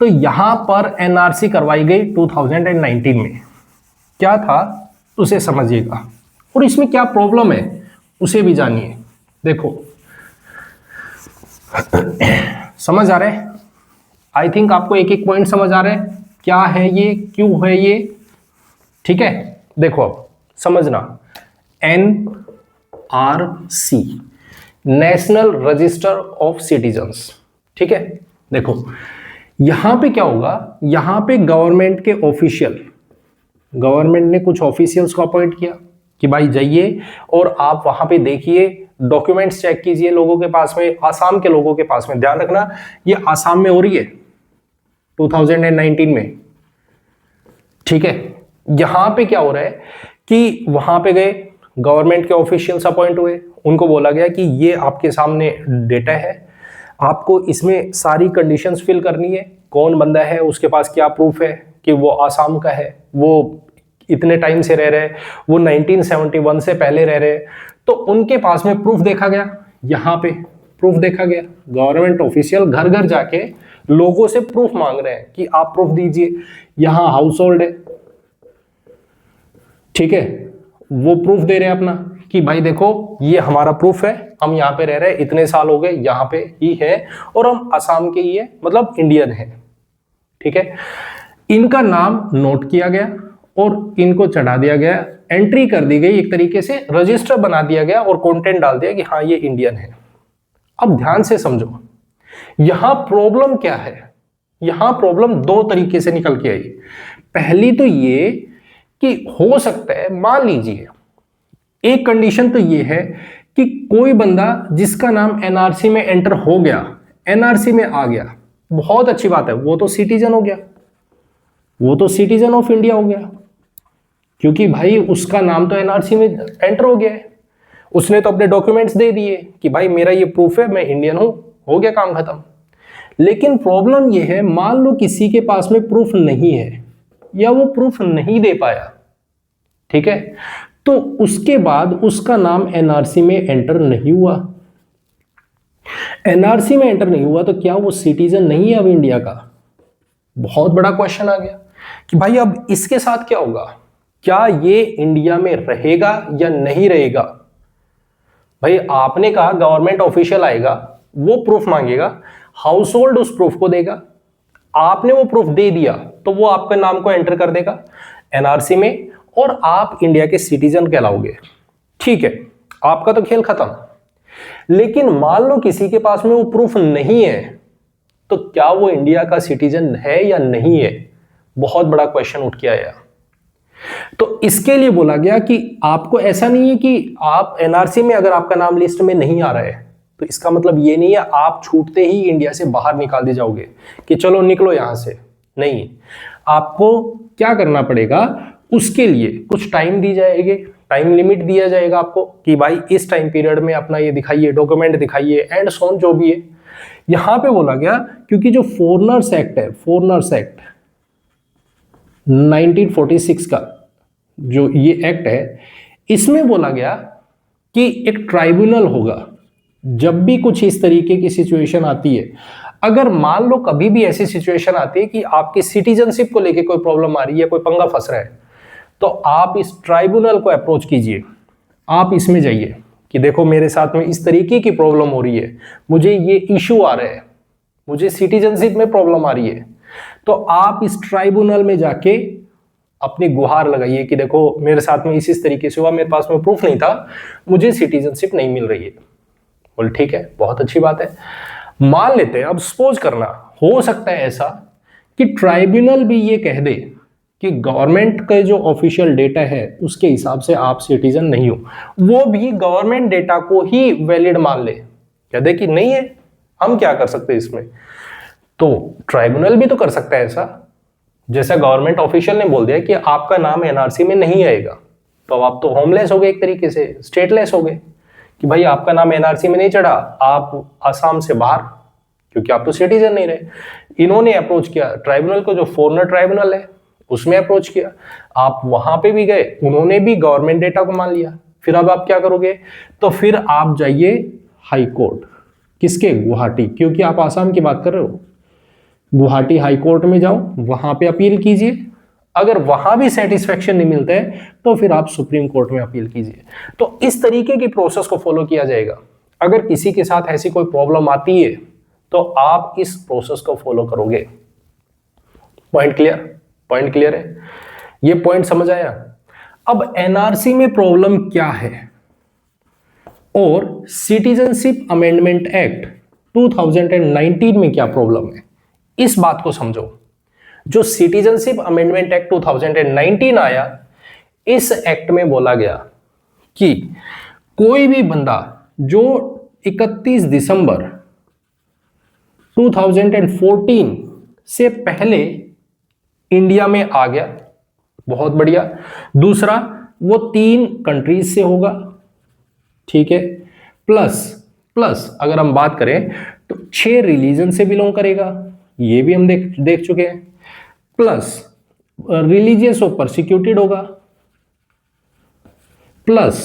तो यहां पर एनआरसी करवाई गई 2019 में। क्या था उसे समझिएगा, और इसमें क्या प्रॉब्लम है उसे भी जानिए। देखो समझ आ रहा है? आई थिंक आपको एक एक पॉइंट समझ आ रहा है, क्या है ये, क्यों है ये, ठीक है। देखो अब समझना, NRC, national register of citizens, ठीक है। देखो यहां पे क्या होगा, यहां पे गवर्नमेंट के ऑफिशियल, गवर्नमेंट ने कुछ ऑफिशियल्स को अपॉइंट किया कि भाई जाइए और आप वहां पे देखिए, डॉक्यूमेंट्स चेक कीजिए लोगों के पास में, आसाम के लोगों के पास में। ध्यान रखना ये आसाम में हो रही है 2019 में, ठीक है। यहां पे क्या हो रहा है कि वहां पे गए, गवर्नमेंट के ऑफिशियल्स अपॉइंट हुए, उनको बोला गया कि ये आपके सामने डेटा है, आपको इसमें सारी कंडीशंस फिल करनी है, कौन बंदा है, उसके पास क्या प्रूफ है कि वो आसाम का है, वो इतने टाइम से रह रहे हैं, वो 1971 से पहले रह रहे हैं। तो उनके पास में प्रूफ देखा गया, यहां पे प्रूफ देखा गया। गवर्नमेंट ऑफिशियल घर घर जाके लोगों से प्रूफ मांग रहे हैं कि आप प्रूफ दीजिए, यहां हाउस होल्ड है, ठीक है, वो प्रूफ दे रहे हैं अपना कि भाई देखो ये हमारा प्रूफ है, हम यहाँ पे रह रहे हैं, इतने साल हो गए यहाँ पे ही है, और हम असम के ही है, मतलब इंडियन है, ठीक है। इनका नाम नोट किया गया और इनको चढ़ा दिया गया, एंट्री कर दी गई, एक तरीके से रजिस्टर बना दिया गया और कंटेंट डाल दिया कि हाँ ये इंडियन है। अब ध्यान से समझो, यहां प्रॉब्लम क्या है। यहां प्रॉब्लम दो तरीके से निकल के आई। पहली तो ये कि हो सकता है, मान लीजिए एक कंडीशन तो ये है कि कोई बंदा जिसका नाम एनआरसी में एंटर हो गया, एनआरसी में आ गया, बहुत अच्छी बात है, वो तो सिटीजन हो गया, वो तो सिटीजन ऑफ इंडिया हो गया, क्योंकि भाई उसका नाम तो एनआरसी में एंटर हो गया है, उसने तो अपने डॉक्यूमेंट्स दे दिए कि भाई मेरा ये प्रूफ है, मैं इंडियन हूं, हो गया काम खत्म। लेकिन प्रॉब्लम ये है, मान लो किसी के पास में प्रूफ नहीं है या वो प्रूफ नहीं दे पाया, ठीक है, तो उसके बाद उसका नाम एनआरसी में एंटर नहीं हुआ। एनआरसी में एंटर नहीं हुआ तो क्या वो सिटीजन नहीं है अब इंडिया का? बहुत बड़ा क्वेश्चन आ गया कि भाई अब इसके साथ क्या होगा, क्या ये इंडिया में रहेगा या नहीं रहेगा। भाई आपने कहा गवर्नमेंट ऑफिशियल आएगा, वो प्रूफ मांगेगा, हाउस होल्ड उस प्रूफ को देगा, आपने वो प्रूफ दे दिया तो वो आपके नाम को एंटर कर देगा एनआरसी में और आप इंडिया के सिटीजन कहलाओगे, ठीक है, आपका तो खेल खत्म। लेकिन मान लो किसी के पास में वो प्रूफ नहीं है, तो क्या वो इंडिया का सिटीजन है या नहीं है? बहुत बड़ा क्वेश्चन उठ के आया। तो इसके लिए बोला गया कि आपको ऐसा नहीं है कि आप एनआरसी में अगर आपका नाम लिस्ट में नहीं आ रहा है तो इसका मतलब ये नहीं है आप छूटते ही इंडिया से बाहर निकाल दिए जाओगे कि चलो निकलो यहां से। नहीं, आपको क्या करना पड़ेगा, उसके लिए कुछ टाइम दी जाएगी, टाइम लिमिट दिया जाएगा आपको कि भाई इस टाइम पीरियड में अपना ये दिखाइए, डॉक्यूमेंट दिखाइए एंड सोन जो भी है। यहां पे बोला गया क्योंकि जो फॉरेनर्स एक्ट है, फॉरेनर्स एक्ट 1946 का जो ये एक्ट है, इसमें बोला गया कि एक ट्राइब्यूनल होगा जब भी कुछ इस तरीके की सिचुएशन आती है। अगर मान लो कभी भी ऐसी सिचुएशन आती है कि आपकी सिटीजनशिप को लेके कोई प्रॉब्लम आ रही है, कोई पंगा फंस रहा है, तो आप इस ट्राइब्यूनल को अप्रोच कीजिए। आप इसमें जाइए कि देखो मेरे साथ में इस तरीके की प्रॉब्लम हो रही है, मुझे ये इशू आ रहा है, मुझे सिटीजनशिप में प्रॉब्लम आ रही है, तो आप इस ट्राइब्यूनल में जाके अपनी गुहार लगाइए कि देखो मेरे साथ में इस तरीके से हुआ, मेरे पास में प्रूफ नहीं था, मुझे सिटीजनशिप नहीं मिल रही है। बोल ठीक है, बहुत अच्छी बात है। मान लेते हैं, अब सपोज करना हो सकता है ऐसा कि ट्राइब्यूनल भी ये कह दे कि गवर्नमेंट का जो ऑफिशियल डेटा है उसके हिसाब से आप सिटीजन नहीं हो, वो भी गवर्नमेंट डेटा को ही वैलिड मान ले, कह दे कि नहीं है, हम क्या कर सकते हैं इसमें। तो ट्राइब्यूनल भी तो कर सकता है ऐसा। जैसा गवर्नमेंट ऑफिशियल ने बोल दिया कि आपका नाम एनआरसी में नहीं आएगा, तो आप तो होमलेस हो गए, एक तरीके से स्टेटलेस हो गए कि भाई आपका नाम एनआरसी में नहीं चढ़ा, आप आसाम से बाहर, क्योंकि आप तो सिटीजन नहीं रहे। इन्होंने अप्रोच किया ट्राइब्यूनल को, जो फॉरेनर ट्राइब्यूनल है उसमें अप्रोच किया, आप वहां पे भी गए, उन्होंने भी गवर्नमेंट डेटा को मान लिया। फिर अब आप क्या करोगे, तो फिर आप जाइए हाई कोर्ट, किसके, गुवाहाटी, क्योंकि आप आसाम की बात कर रहे हो, गुवाहाटी हाई कोर्ट में जाओ, वहां पे अपील कीजिए। अगर वहां भी सेटिस्फेक्शन नहीं मिलता है तो फिर आप सुप्रीम कोर्ट में अपील कीजिए। तो इस तरीके की प्रोसेस को फॉलो किया जाएगा। अगर किसी के साथ ऐसी कोई प्रॉब्लम आती है तो आप इस प्रोसेस को फॉलो करोगे। Point clear? पॉइंट क्लियर है? ये पॉइंट समझ आया? अब एनआरसी में प्रॉब्लम क्या है और सिटीजनशिप अमेंडमेंट एक्ट 2019 में क्या प्रॉब्लम है, इस बात को समझो। जो सिटीजनशिप अमेंडमेंट एक्ट 2019 आया, इस एक्ट में बोला गया कि कोई भी बंदा जो 31 दिसंबर 2014 से पहले इंडिया में आ गया, बहुत बढ़िया। दूसरा, वो 3 कंट्रीज से होगा, ठीक है, प्लस अगर हम बात करें तो 6 रिलीजन से बिलोंग करेगा, ये भी हम देख चुके हैं, प्लस रिलीजियस और परसिक्यूटेड होगा, प्लस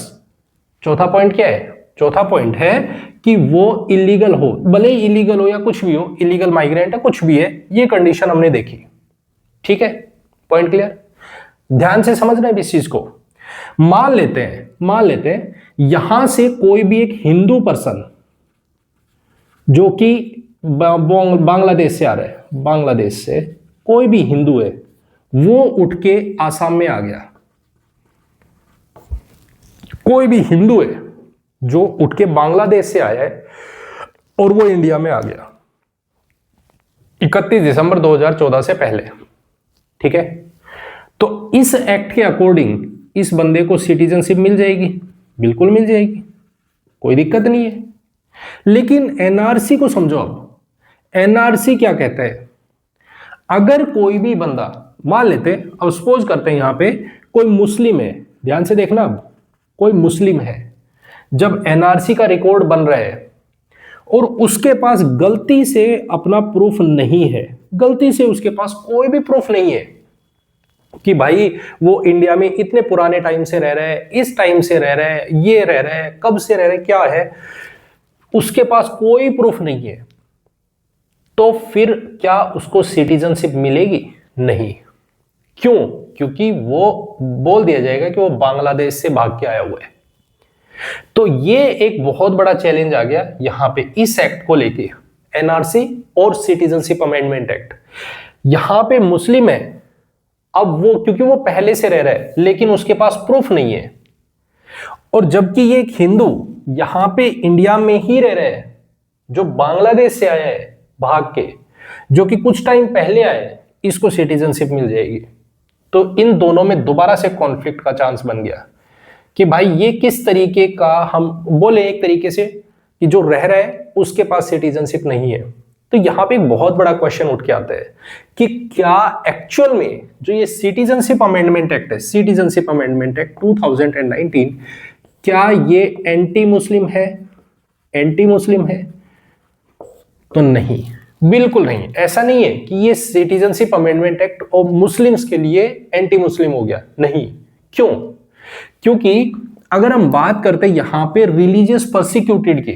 चौथा पॉइंट क्या है, चौथा पॉइंट है कि वो इलीगल हो, भले ही इलीगल हो या कुछ भी हो, इलीगल माइग्रेंट है, कुछ भी है, ये कंडीशन हमने देखी, ठीक है। Point clear? ध्यान से समझना है इस चीज को। मान लेते हैं यहां से कोई भी एक हिंदू पर्सन जो कि बांग्लादेश से आ रहा है, बांग्लादेश से कोई भी हिंदू है, वो उठ के आसाम में आ गया, कोई भी हिंदू है जो उठ के बांग्लादेश से आया है और वो इंडिया में आ गया 31 दिसंबर 2014 से पहले, ठीक है, तो इस एक्ट के अकॉर्डिंग इस बंदे को सिटीजनशिप मिल जाएगी, बिल्कुल मिल जाएगी, कोई दिक्कत नहीं है। लेकिन एनआरसी को समझो। अब एनआरसी क्या कहता है, अगर कोई भी बंदा, मान लेते, अब सपोज करते हैं यहां पे कोई मुस्लिम है, ध्यान से देखना, अब कोई मुस्लिम है, जब एनआरसी का रिकॉर्ड बन रहा है और उसके पास गलती से अपना प्रूफ नहीं है, गलती से उसके पास कोई भी प्रूफ नहीं है कि भाई वो इंडिया में इतने पुराने टाइम से रह रहा है, इस टाइम से रह रहा है, ये रह रहा है, कब से रह रहा है, क्या है, उसके पास कोई प्रूफ नहीं है, तो फिर क्या उसको सिटीजनशिप मिलेगी? नहीं। क्यों? क्योंकि वो बोल दिया जाएगा कि वो बांग्लादेश से भाग के आया हुआ है। तो ये एक बहुत बड़ा चैलेंज आ गया यहां पे इस एक्ट को लेके, एनआरसी और सिटीजनशिप अमेंडमेंट एक्ट। यहां पे मुस्लिम है, अब वो क्योंकि वो पहले से रह रहा है लेकिन उसके पास प्रूफ नहीं है, और जबकि ये एक हिंदू यहां पे इंडिया में ही रह रहा है, जो बांग्लादेश से आया है भाग के, जो कि कुछ टाइम पहले आया है, इसको सिटीजनशिप मिल जाएगी। तो इन दोनों में दोबारा से कॉन्फ्लिक्ट का चांस बन गया कि भाई ये किस तरीके का, हम बोले एक तरीके से कि जो रह रहा है उसके पास सिटीजनशिप नहीं है। तो यहां पे एक बहुत बड़ा क्वेश्चन उठ के आता है कि क्या एक्चुअल में जो ये सिटीजनशिप अमेंडमेंट एक्ट है, सिटीजनशिप अमेंडमेंट एक्ट 2019, क्या ये एंटी मुस्लिम है? एंटी मुस्लिम है? तो नहीं, बिल्कुल नहीं, ऐसा नहीं है कि ये सिटीजनशिप अमेंडमेंट एक्ट और मुस्लिम्स के लिए एंटी मुस्लिम हो गया, नहीं। क्यों? क्योंकि अगर हम बात करते यहां पे रिलीजियस परसिक्यूटेड की,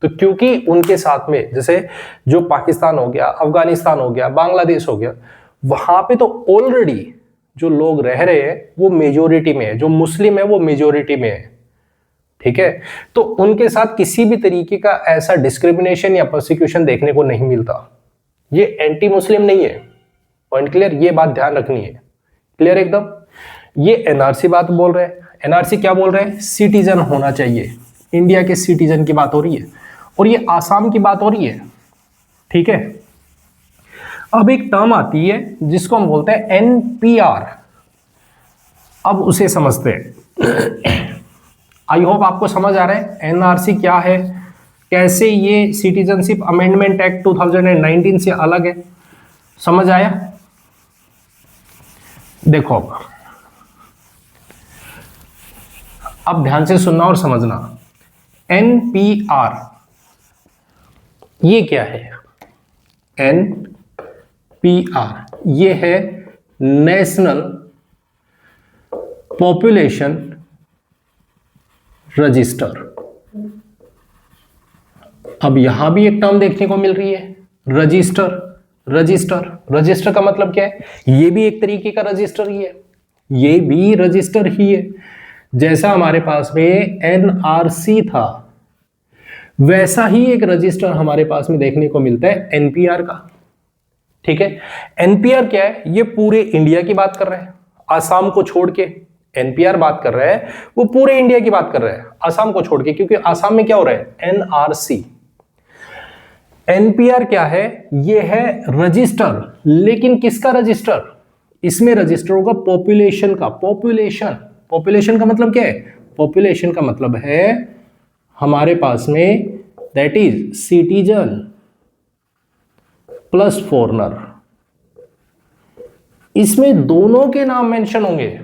तो क्योंकि उनके साथ में जैसे जो पाकिस्तान हो गया, अफगानिस्तान हो गया, बांग्लादेश हो गया, वहां पे तो ऑलरेडी जो लोग रह रहे हैं वो मेजोरिटी में है, जो मुस्लिम है वो मेजोरिटी में है, ठीक है। तो उनके साथ किसी भी तरीके का ऐसा डिस्क्रिमिनेशन या प्रोसिक्यूशन देखने को नहीं मिलता। ये एंटी मुस्लिम नहीं है, पॉइंट क्लियर, ये बात ध्यान रखनी है, क्लियर एकदम। ये एनआरसी बात बोल रहे हैं, एनआरसी क्या बोल रहे हैं, सिटीजन होना चाहिए, इंडिया के सिटीजन की बात हो रही है, और ये आसाम की बात हो रही है, ठीक है। अब एक टर्म आती है जिसको हम बोलते हैं एनपीआर, अब उसे समझते हैं। आई होप आपको समझ आ रहा है एनआरसी क्या है, कैसे ये सिटीजनशिप अमेंडमेंट एक्ट 2019 से अलग है, समझ आया। देखो अब ध्यान से सुनना और समझना, एनपीआर ये क्या है, एनपीआर ये है नेशनल पॉपुलेशन रजिस्टर। अब यहां भी एक टर्म देखने को मिल रही है, रजिस्टर। रजिस्टर, रजिस्टर का मतलब क्या है, ये भी एक तरीके का रजिस्टर ही है, ये भी रजिस्टर ही है। जैसा हमारे पास में एनआरसी था, वैसा ही एक रजिस्टर हमारे पास में देखने को मिलता है एनपीआर का, ठीक है। एनपीआर क्या है, ये पूरे इंडिया की बात कर रहे हैं, आसाम को छोड़ के एनपीआर बात कर रहा है, वो पूरे इंडिया की बात कर रहा है, आसाम को छोड़ के, क्योंकि आसाम में क्या हो रहा है, एनआरसी। एनपीआर क्या है, ये है रजिस्टर, लेकिन किसका रजिस्टर, इसमें रजिस्टर होगा पॉपुलेशन का। पॉपुलेशन, पॉपुलेशन का मतलब क्या है, पॉपुलेशन का मतलब है हमारे पास में that is citizen plus foreigner, इसमें दोनों के नाम मेंशन होंगे,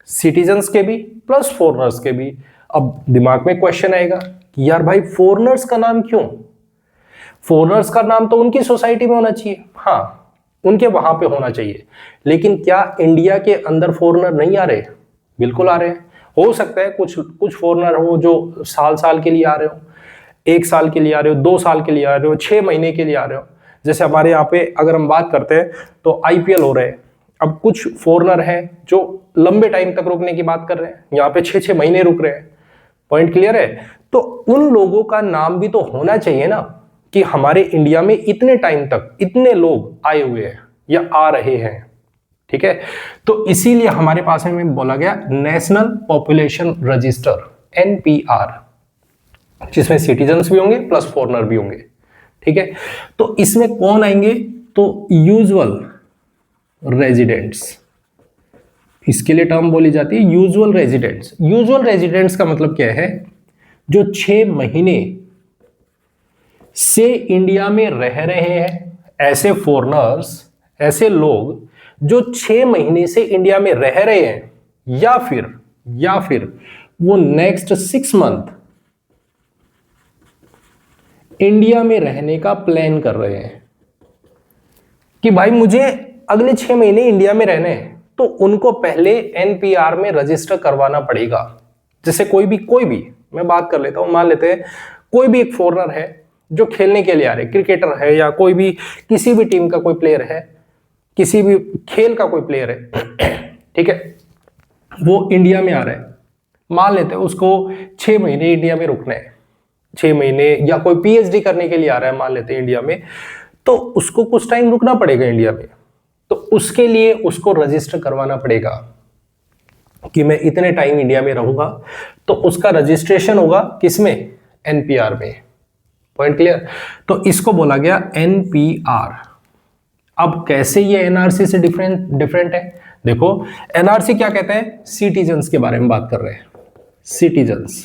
सिटीजन्स के भी प्लस फॉरेनर्स के भी। अब दिमाग में क्वेश्चन आएगा कि यार भाई फॉरेनर्स का नाम क्यों, फॉरेनर्स का नाम तो उनकी सोसाइटी में होना चाहिए, हाँ उनके वहां पे होना चाहिए, लेकिन क्या इंडिया के अंदर फॉरेनर नहीं आ रहे, बिल्कुल आ रहे हैं। हो सकता है कुछ कुछ फॉरेनर हो जो साल साल के लिए आ रहे हो, 1 साल के लिए आ रहे हो, 2 साल के लिए आ रहे हो, 6 महीने के लिए आ रहे हो। जैसे हमारे यहाँ पे अगर हम बात करते हैं तो आईपीएल हो रहे हैं, अब कुछ फॉरेनर हैं जो लंबे टाइम तक रुकने की बात कर रहे हैं, यहाँ पे 6-6 महीने रुक रहे हैं, पॉइंट क्लियर है। तो उन लोगों का नाम भी तो होना चाहिए ना, कि हमारे इंडिया में इतने टाइम तक इतने लोग आए हुए हैं या आ रहे हैं, ठीक है। तो इसीलिए हमारे पास में बोला गया नेशनल पॉपुलेशन रजिस्टर, एनपीआर, जिसमें सिटीजन्स भी होंगे प्लस फॉरेनर भी होंगे, ठीक है। तो इसमें कौन आएंगे, तो यूजुअल रेजिडेंट्स, इसके लिए टर्म बोली जाती है यूजुअल रेजिडेंट्स। यूजुअल रेजिडेंट्स का मतलब क्या है, जो 6 महीने से इंडिया में रह रहे हैं, ऐसे फॉरेनर्स, ऐसे लोग जो 6 महीने से इंडिया में रह रहे हैं, या फिर वो नेक्स्ट 6 मंथ इंडिया में रहने का प्लान कर रहे हैं, कि भाई मुझे अगले 6 महीने इंडिया में रहने हैं, तो उनको पहले एनपीआर में रजिस्टर करवाना पड़ेगा। जैसे कोई भी मैं बात कर लेता हूं, मान लेते हैं कोई भी एक फॉरेनर है जो खेलने के लिए आ रहे, क्रिकेटर है या कोई भी किसी भी टीम का कोई प्लेयर है, किसी भी खेल का कोई प्लेयर है, ठीक है, वो इंडिया में आ रहा है, मान लेते हैं उसको 6 महीने इंडिया में रुकना है, 6 महीने, या कोई पीएचडी करने के लिए आ रहा है मान लेते हैं इंडिया में, तो उसको कुछ टाइम रुकना पड़ेगा इंडिया में। तो उसके लिए उसको रजिस्टर करवाना पड़ेगा कि मैं इतने टाइम इंडिया में रहूंगा, तो उसका रजिस्ट्रेशन होगा किसमें, एनपीआर में, पॉइंट क्लियर। तो इसको बोला गया एनपीआर। अब कैसे ये एनआरसी से डिफरेंट है, देखो एनआरसी क्या कहते हैं, सिटीजन्स के बारे में बात कर रहे हैं, सिटीजन्स,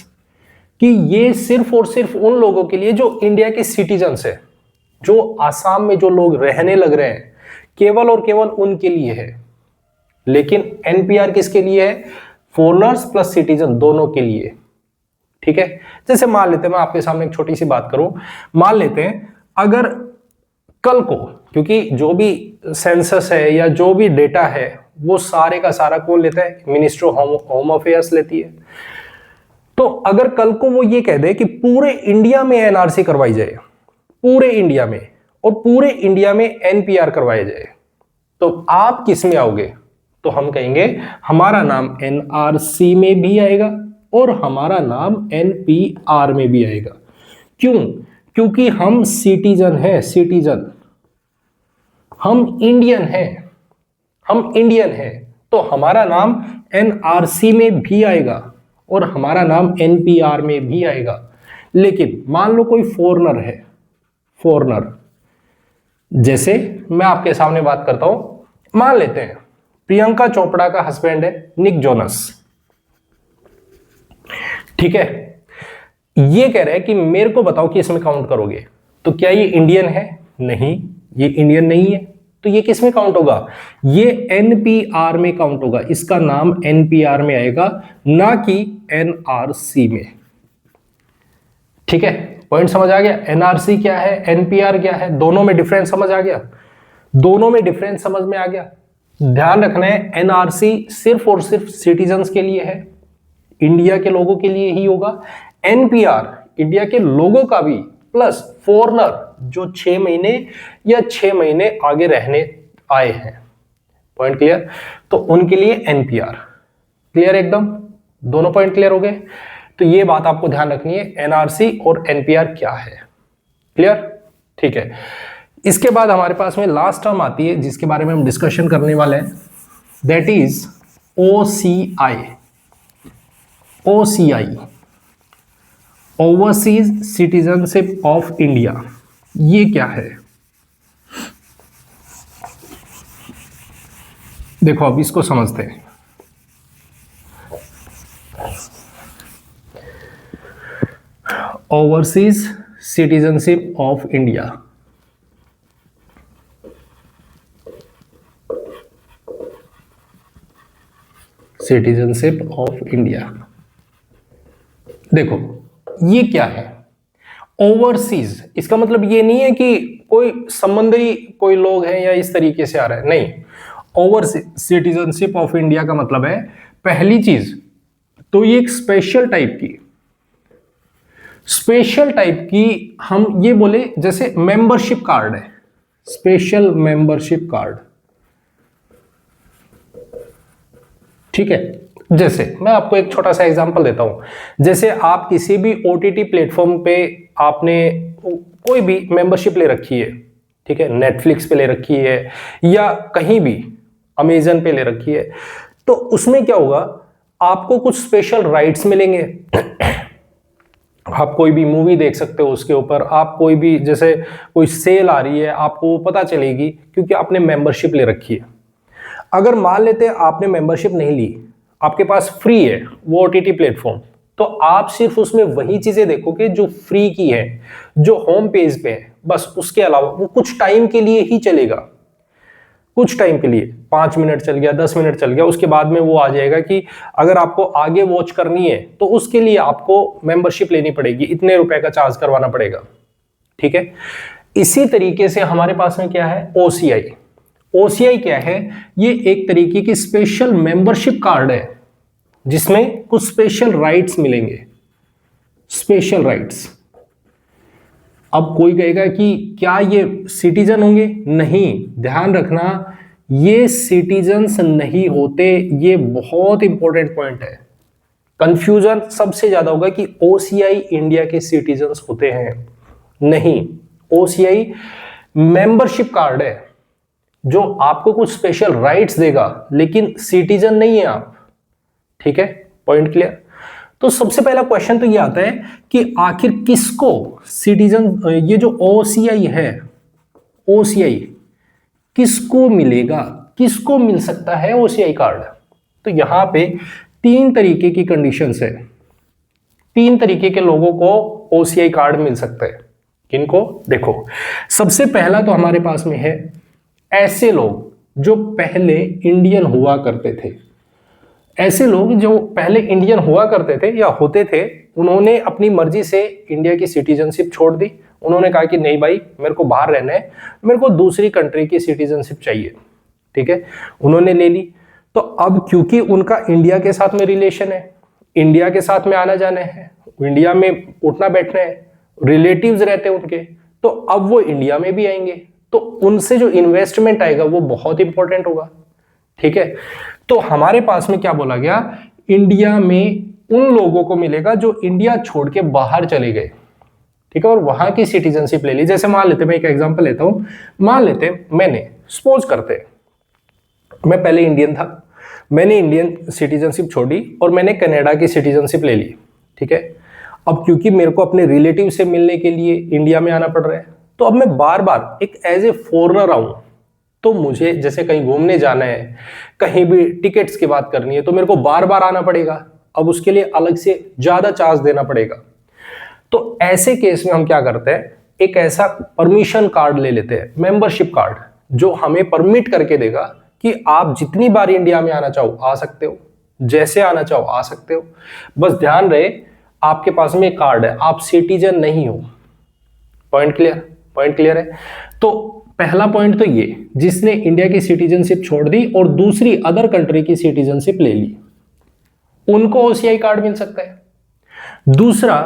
कि ये सिर्फ और सिर्फ उन लोगों के लिए जो इंडिया के सिटीजन्स है, जो आसाम में जो लोग रहने लग रहे हैं, केवल और केवल उनके लिए है। लेकिन एनपीआर किसके लिए है, फॉरेनर्स प्लस सिटीजन दोनों के लिए, ठीक है। जैसे मान लेते हैं, मैं आपके सामने एक छोटी सी बात करूं, मान लेते हैं अगर कल को, क्योंकि जो भी सेंसस है या जो भी डेटा है वो सारे का सारा कौन लेता है, मिनिस्ट्री ऑफ होम अफेयर्स लेती है। तो अगर कल को वो ये कह दे कि पूरे इंडिया में एनआरसी करवाई जाए, पूरे इंडिया में, और पूरे इंडिया में एनपीआर करवाया जाए, तो आप किस में आओगे? तो हम कहेंगे हमारा नाम एनआरसी में भी आएगा और हमारा नाम एनपीआर में भी आएगा। क्यों? क्योंकि हम सिटीजन हैं, सिटीजन, हम इंडियन हैं, हम इंडियन हैं, तो हमारा नाम एनआरसी में भी आएगा और हमारा नाम एनपीआर में भी आएगा। लेकिन मान लो कोई फॉरेनर है, फॉरेनर, जैसे मैं आपके सामने बात करता हूं, मान लेते हैं प्रियंका चोपड़ा का हस्बैंड है निक जोनस, ठीक है, ये कह रहा है कि मेरे को बताओ कि इसमें काउंट करोगे तो क्या ये इंडियन है? नहीं, ये इंडियन नहीं है, तो ये किस में काउंट होगा? ये एनपीआर में काउंट होगा, इसका नाम एनपीआर में आएगा, ना कि एनआरसी में। ठीक है, पॉइंट समझ आ गया? एनआरसी क्या है, एनपीआर क्या है, दोनों में डिफरेंस समझ आ गया? दोनों में डिफरेंस समझ में आ गया। ध्यान रखना है, एनआरसी सिर्फ और सिर्फ सिटीजन्स के लिए है, इंडिया के लोगों के लिए ही होगा। एनपीआर इंडिया के लोगों का भी, प्लस फॉरेनर जो 6 महीने या 6 महीने आगे रहने आए हैं। Point clear? तो उनके लिए एनपीआर। क्लियर एकदम? दोनों पॉइंट क्लियर हो गए? तो ये बात आपको ध्यान रखनी है, एनआरसी और एनपीआर क्या है। क्लियर? ठीक है। इसके बाद हमारे पास में लास्ट टर्म आती है जिसके बारे में हम डिस्कशन करने वाले हैं, that is OCI. OCI, overseas citizenship of India. ये क्या है? देखो अब इसको समझते हैं। Overseas citizenship of India, citizenship of India. देखो ये क्या है? ओवरसीज, इसका मतलब ये नहीं है कि कोई समुद्री कोई लोग हैं या इस तरीके से आ रहा है, नहीं। ओवरसीज सिटीजनशिप ऑफ इंडिया का मतलब है, पहली चीज तो ये एक स्पेशल टाइप की, स्पेशल टाइप की, हम ये बोले जैसे मेंबरशिप कार्ड है, स्पेशल मेंबरशिप कार्ड। ठीक है, जैसे मैं आपको एक छोटा सा एग्जांपल देता हूं। जैसे आप किसी भी ओटीटी प्लेटफॉर्म पे आपने कोई भी मेंबरशिप ले रखी है, ठीक है, नेटफ्लिक्स पे ले रखी है या कहीं भी अमेजन पे ले रखी है, तो उसमें क्या होगा, आपको कुछ स्पेशल राइट्स मिलेंगे। आप कोई भी मूवी देख सकते हो उसके ऊपर, आप कोई भी, जैसे कोई सेल आ रही है आपको पता चलेगी क्योंकि आपने मेंबरशिप ले रखी है। अगर मान लेते हैं आपने मेंबरशिप नहीं ली, आपके पास फ्री है वो ओटीटी प्लेटफॉर्म, तो आप सिर्फ उसमें वही चीजें देखोगे जो फ्री की है, जो होम पेज पे है, बस। उसके अलावा वो कुछ टाइम के लिए ही चलेगा, कुछ टाइम के लिए, 5 मिनट चल गया, 10 मिनट चल गया, उसके बाद में वो आ जाएगा कि अगर आपको आगे वॉच करनी है तो उसके लिए आपको मेंबरशिप लेनी पड़ेगी, इतने रुपए का चार्ज करवाना पड़ेगा। ठीक है, इसी तरीके से हमारे पास में क्या है, ओसीआई। ओसीआई क्या है? ये एक तरीके की स्पेशल मेंबरशिप कार्ड है जिसमें कुछ स्पेशल राइट्स मिलेंगे, स्पेशल राइट्स। अब कोई कहेगा कि क्या ये सिटीजन होंगे? नहीं, ध्यान रखना, ये सिटीजन्स नहीं होते। ये बहुत इंपॉर्टेंट पॉइंट है। कंफ्यूजन सबसे ज्यादा होगा कि ओसीआई इंडिया के सिटीजन्स होते हैं, नहीं। ओसीआई मेंबरशिप कार्ड है जो आपको कुछ स्पेशल राइट्स देगा, लेकिन सिटीजन नहीं है आप। ठीक है, पॉइंट क्लियर? तो सबसे पहला क्वेश्चन तो ये आता है कि आखिर किसको सिटीजन, ये जो ओसीआई है, ओसीआई किसको मिलेगा, किसको मिल सकता है ओसीआई कार्ड? तो यहां पे 3 तरीके की कंडीशंस है, 3 तरीके के लोगों को ओसीआई कार्ड मिल सकता है। किनको? देखो, सबसे पहला तो हमारे पास में है ऐसे लोग जो पहले इंडियन हुआ करते थे। ऐसे लोग जो पहले इंडियन हुआ करते थे या होते थे, उन्होंने अपनी मर्जी से इंडिया की सिटीजनशिप छोड़ दी उन्होंने कहा कि नहीं भाई मेरे को बाहर रहना है, मेरे को दूसरी कंट्री की सिटीजनशिप चाहिए, ठीक है, उन्होंने ले ली। तो अब क्योंकि उनका इंडिया के साथ में रिलेशन है, इंडिया के साथ में आना जाना है, इंडिया में उठना बैठना है, रिलेटिव्स रहते हैं उनके, तो अब वो इंडिया में भी आएंगे, तो उनसे जो इन्वेस्टमेंट आएगा वो बहुत इंपॉर्टेंट होगा, ठीक है। तो हमारे पास में क्या बोला गया, इंडिया में उन लोगों को मिलेगा जो इंडिया छोड़ के बाहर चले गए, ठीक है, और वहां की सिटीजनशिप ले ली। जैसे मान लेते, मैं एक एग्जांपल लेता हूं, मान लेते मैंने, सपोज करते मैं पहले इंडियन था, मैंने इंडियन सिटीजनशिप छोड़ी और मैंने कनाडा की सिटीजनशिप ले ली, ठीक है। अब क्योंकि मेरे को अपने रिलेटिव से मिलने के लिए इंडिया में आना पड़ रहा है, तो अब मैं बार बार एक एज ए फॉरेनर आऊं, तो मुझे जैसे कहीं घूमने जाना है, कहीं भी टिकट्स की बात करनी है, तो मेरे को बार बार आना पड़ेगा, अब उसके लिए अलग से ज्यादा चार्ज देना पड़ेगा। तो ऐसे केस में हम क्या करते हैं, एक ऐसा परमिशन कार्ड ले लेते हैं, मेंबरशिप कार्ड, जो हमें परमिट करके देगा कि आप जितनी बार इंडिया में आना चाहो आ सकते हो, जैसे आना चाहो आ सकते हो, बस ध्यान रहे आपके पास में एक कार्ड है, आप सिटीजन नहीं हो। पॉइंट क्लियर, पॉइंट क्लियर है। तो पहला पॉइंट तो ये, जिसने इंडिया की सिटीजनशिप छोड़ दी और दूसरी अदर कंट्री की सिटीजनशिप ले ली, उनको ओसीआई कार्ड मिल सकता है। दूसरा,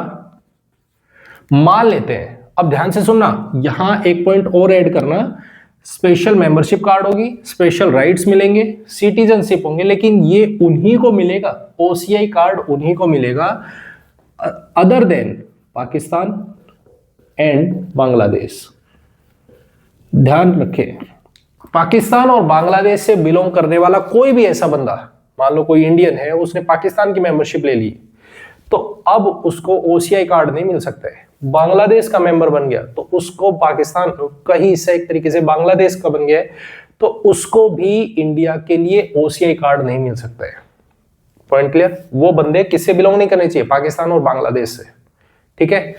मान लेते हैं, अब ध्यान से सुनना, यहां एक पॉइंट और ऐड करना, स्पेशल मेंबरशिप कार्ड होगी, स्पेशल राइट्स मिलेंगे, सिटीजनशिप होंगे, लेकिन ये उन्हीं को मिलेगा, ओसीआई कार्ड उन्हीं को मिलेगा other than Pakistan and Bangladesh. ध्यान रखें, पाकिस्तान और बांग्लादेश से बिलोंग करने वाला कोई भी ऐसा बंदा, मान लो कोई इंडियन है, उसने पाकिस्तान की मेंबरशिप ले ली, तो अब उसको ओसीआई कार्ड नहीं मिल सकता है। बांग्लादेश का मेंबर बन गया तो उसको पाकिस्तान का ही हिस्सा एक तरीके से बांग्लादेश का बन गया, तो उसको भी इंडिया के लिए ओसीआई कार्ड नहीं मिल सकता है। Point clear. वो बंदे किससे बिलोंग नहीं करने चाहिए, पाकिस्तान और बांग्लादेश से, ठीक है।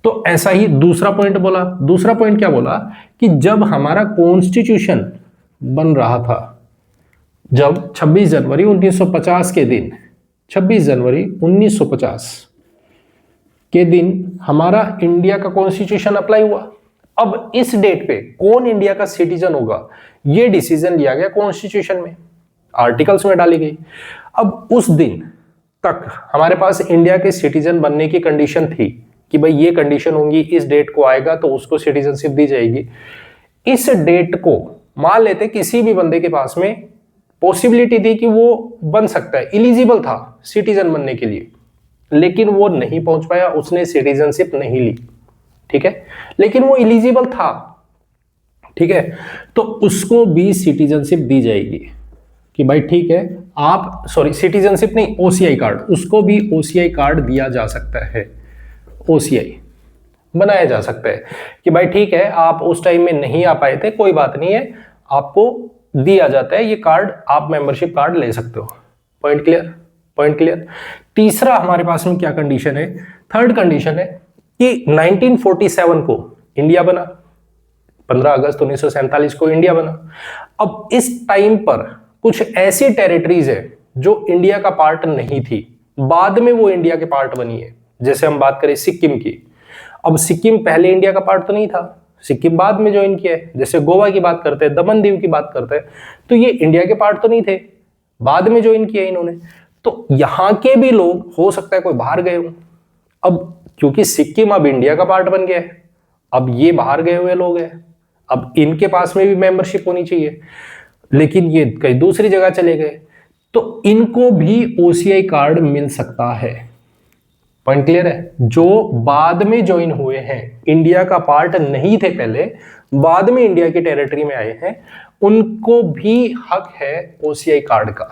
तो ऐसा ही दूसरा पॉइंट बोला। दूसरा पॉइंट क्या बोला कि जब हमारा कॉन्स्टिट्यूशन बन रहा था, जब 26 जनवरी 1950 के दिन, 26 जनवरी 1950 के दिन हमारा इंडिया का कॉन्स्टिट्यूशन अप्लाई हुआ। अब इस डेट पे कौन इंडिया का सिटीजन होगा, यह डिसीजन लिया गया कॉन्स्टिट्यूशन में, आर्टिकल्स में डाली गई। अब उस दिन तक हमारे पास इंडिया के सिटीजन बनने की कंडीशन थी कि भाई ये कंडीशन होंगी, इस डेट को आएगा तो उसको सिटीजनशिप दी जाएगी। इस डेट को मान लेते किसी भी बंदे के पास में पॉसिबिलिटी थी कि वो बन सकता है, एलिजिबल था सिटीजन बनने के लिए, लेकिन वो नहीं पहुंच पाया, उसने सिटीजनशिप नहीं ली, ठीक है, लेकिन वो एलिजिबल था, ठीक है, तो उसको भी सिटीजनशिप दी जाएगी कि भाई ठीक है आप, सॉरी सिटीजनशिप नहीं, ओसीआई कार्ड, उसको भी ओसीआई कार्ड दिया जा सकता है, ओसीआई बनाया जा सकता है कि भाई ठीक है आप उस टाइम में नहीं आ पाए थे, कोई बात नहीं है, आपको दिया जाता है ये कार्ड, आप मेंबरशिप कार्ड ले सकते हो। Point clear, point clear. तीसरा हमारे पास में क्या कंडीशन है, थर्ड कंडीशन है कि 1947 को इंडिया बना, 15 अगस्त 1947 को इंडिया बना। अब इस टाइम पर कुछ ऐसी टेरिटरीज है जो इंडिया का पार्ट नहीं थी, बाद में वो इंडिया के पार्ट बनी है। जैसे हम बात करें सिक्किम की, अब सिक्किम पहले इंडिया का पार्ट तो नहीं था, सिक्किम बाद में ज्वाइन किया है। जैसे गोवा की बात करते हैं, दमन दीव की बात करते हैं, तो ये इंडिया के पार्ट तो नहीं थे, बाद में ज्वाइन किया इन्होंने। तो यहां के भी लोग हो सकता है कोई बाहर गए हो, अब क्योंकि सिक्किम अब इंडिया का पार्ट बन गया है, अब ये बाहर गए हुए लोग हैं, अब इनके पास में भी मेंबरशिप होनी चाहिए, लेकिन ये कहीं दूसरी जगह चले गए, तो इनको भी ओसीआई कार्ड मिल सकता है। पॉइंट क्लियर है। जो बाद में ज्वाइन हुए हैं, इंडिया का पार्ट नहीं थे पहले, बाद में इंडिया की टेरिटरी में आए हैं, उनको भी हक है ओसीआई कार्ड का।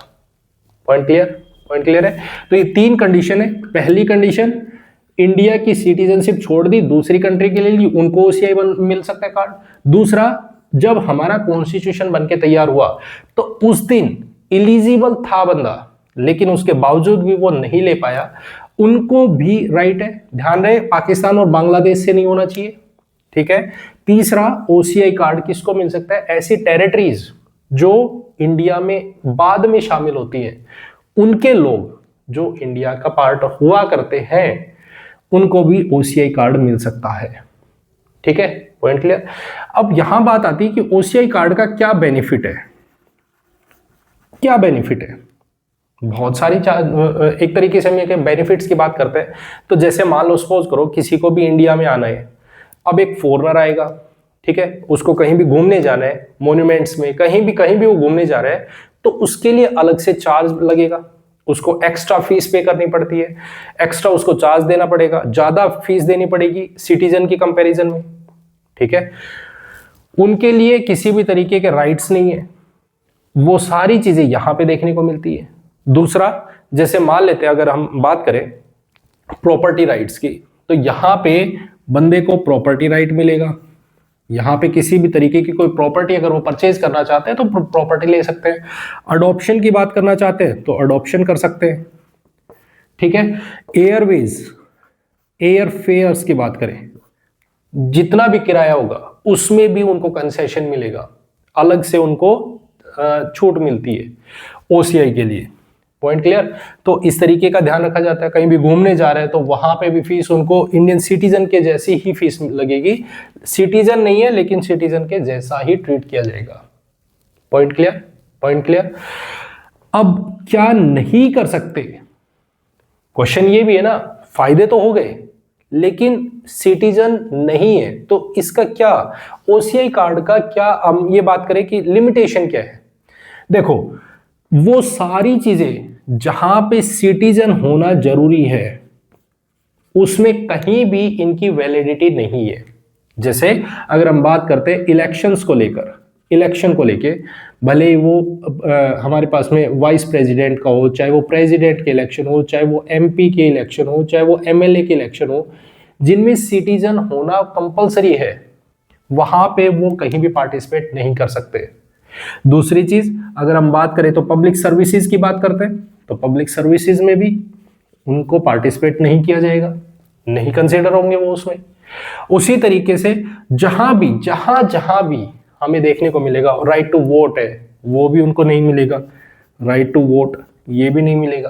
पॉइंट क्लियर, पॉइंट क्लियर है। तो ये तीन कंडीशन है। पहली कंडीशन, इंडिया की सिटीजनशिप छोड़ दी, दूसरी कंट्री के लिए उनको ओसीआई मिल सकता है कार्ड। दूसरा, जब हमारा कॉन्स्टिट्यूशन बनके तैयार हुआ तो उस दिन एलिजिबल था बंदा, लेकिन उसके बावजूद भी वो नहीं ले पाया, उनको भी राइट है। ध्यान रहे पाकिस्तान और बांग्लादेश से नहीं होना चाहिए, ठीक है। तीसरा, ओसीआई कार्ड किसको मिल सकता है, ऐसी टेरिटरीज जो इंडिया में बाद में शामिल होती हैं, उनके लोग जो इंडिया का पार्ट हुआ करते हैं, उनको भी ओसीआई कार्ड मिल सकता है। ठीक है, पॉइंट क्लियर। अब यहां बात आती है कि ओसीआई कार्ड का क्या बेनिफिट है। क्या बेनिफिट है? बहुत सारी एक तरीके से हम बेनिफिट्स की बात करते हैं। तो जैसे मान लो सपोज करो किसी को भी इंडिया में आना है, अब एक फॉरेनर आएगा, ठीक है, उसको कहीं भी घूमने जाना है, मॉन्यूमेंट्स में कहीं भी वो घूमने जा रहा है, तो उसके लिए अलग से चार्ज लगेगा, उसको एक्स्ट्रा फीस पे करनी पड़ती है, एक्स्ट्रा उसको चार्ज देना पड़ेगा, ज्यादा फीस देनी पड़ेगी सिटीजन की कंपैरिजन में, ठीक है। उनके लिए किसी भी तरीके के राइट्स नहीं है, वो सारी चीजें यहां पे देखने को मिलती है। दूसरा, जैसे मान लेते हैं अगर हम बात करें प्रॉपर्टी राइट्स की, तो यहां पे बंदे को प्रॉपर्टी राइट मिलेगा, यहां पे किसी भी तरीके की कोई प्रॉपर्टी अगर वो परचेज करना चाहते हैं तो प्रॉपर्टी ले सकते हैं। अडॉप्शन की बात करना चाहते हैं तो अडॉप्शन कर सकते हैं, ठीक है। एयरवेज, एयर फेयर्स की बात करें, जितना भी किराया होगा उसमें भी उनको कंसेशन मिलेगा, अलग से उनको छूट मिलती है ओसीआई के लिए, पॉइंट क्लियर। तो इस तरीके का ध्यान रखा जाता है। कहीं भी घूमने जा रहे हैं तो वहां पे भी फीस उनको इंडियन सिटीजन के जैसी ही फीस लगेगी, सिटीजन नहीं है लेकिन सिटीजन के जैसा ही ट्रीट किया जाएगा, पॉइंट क्लियर, पॉइंट क्लियर। अब क्या नहीं कर सकते, क्वेश्चन ये भी है ना, फायदे तो हो गए लेकिन सिटीजन नहीं है, तो इसका क्या, ओसीआई कार्ड का क्या, हम ये बात करें कि लिमिटेशन क्या है। देखो, वो सारी चीजें जहां पे सिटीजन होना जरूरी है उसमें कहीं भी इनकी वैलिडिटी नहीं है। जैसे अगर हम बात करते हैं इलेक्शंस को लेकर, इलेक्शन को लेके, भले ही वो हमारे पास में वाइस प्रेसिडेंट का हो, चाहे वो प्रेसिडेंट के इलेक्शन हो, चाहे वो एमपी के इलेक्शन हो, चाहे वो एमएलए के इलेक्शन हो, जिनमें सिटीजन होना कंपलसरी है, वहां पे वो कहीं भी पार्टिसिपेट नहीं कर सकते। दूसरी चीज, अगर हम बात करें तो पब्लिक सर्विसेज की बात करते हैं, तो पब्लिक सर्विसेज में भी उनको पार्टिसिपेट नहीं किया जाएगा, नहीं कंसीडर होंगे वो उसमें। उसी तरीके से जहां भी हमें देखने को मिलेगा राइट टू वोट है, वो भी उनको नहीं मिलेगा, राइट टू वोट ये भी नहीं मिलेगा,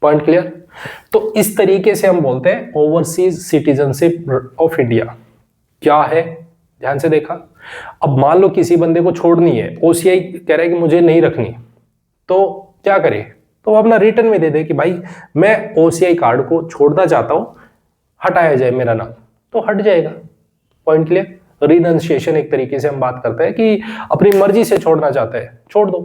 पॉइंट क्लियर। तो इस तरीके से हम बोलते हैं ओवरसीज सिटीजनशिप ऑफ इंडिया क्या है, ध्यान से देखा। अब मान लो किसी बंदे को छोड़नी है, ओसीआई कह रहा है कि मुझे नहीं रखनी, तो क्या करे, तो अपना रिटर्न में दे दे कि भाई मैं ओसीआई कार्ड को छोड़ना चाहता हूं, हटाया जाए मेरा नाम, तो हट जाएगा, पॉइंट क्लियर। रिनंसिएशन एक तरीके से हम बात करते हैं कि अपनी मर्जी से छोड़ना चाहता है, छोड़ दो।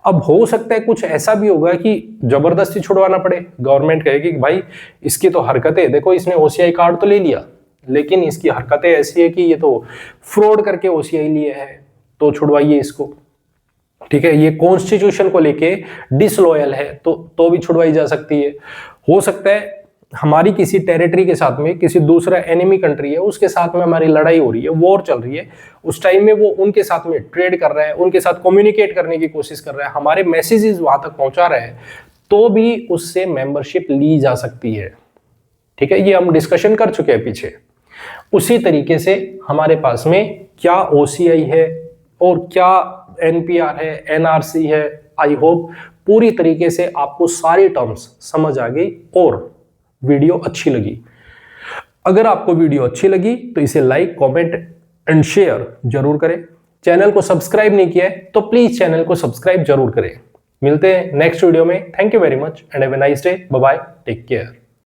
अब हो सकता है कुछ ऐसा भी होगा कि जबरदस्ती छुड़वाना पड़े, गवर्नमेंट कहेगी कि भाई इसकी तो हरकतें देखो, इसने ओसीआई कार्ड तो ले लिया लेकिन इसकी हरकतें ऐसी है कि ये तो फ्रॉड करके ओसीआई लिए है, तो छुड़वाइए इसको, ठीक है। ये कॉन्स्टिट्यूशन को लेके डिसलॉयल है तो भी छुड़वाई जा सकती है। हो सकता है हमारी किसी टेरिटरी के साथ में किसी दूसरा एनिमी कंट्री है, उसके साथ में हमारी लड़ाई हो रही है, वॉर चल रही है, उस टाइम में वो उनके साथ में ट्रेड कर रहा है, उनके साथ कम्युनिकेट करने की कोशिश कर रहा है, हमारे मैसेजेस वहां तक पहुंचा रहा है, तो भी उससे मेंबरशिप ली जा सकती है, ठीक है। ये हम डिस्कशन कर चुके हैं पीछे। उसी तरीके से हमारे पास में क्या ओसीआई है और क्या एनपीआर है, एनआरसी है, आई होप पूरी तरीके से आपको सारी टर्म्स समझ आ गई और वीडियो अच्छी लगी। अगर आपको वीडियो अच्छी लगी तो इसे लाइक, कमेंट एंड शेयर जरूर करें। चैनल को सब्सक्राइब नहीं किया है तो प्लीज चैनल को सब्सक्राइब जरूर करें। मिलते हैं नेक्स्ट वीडियो में। Thank you very much and have a nice day. Bye bye, take care.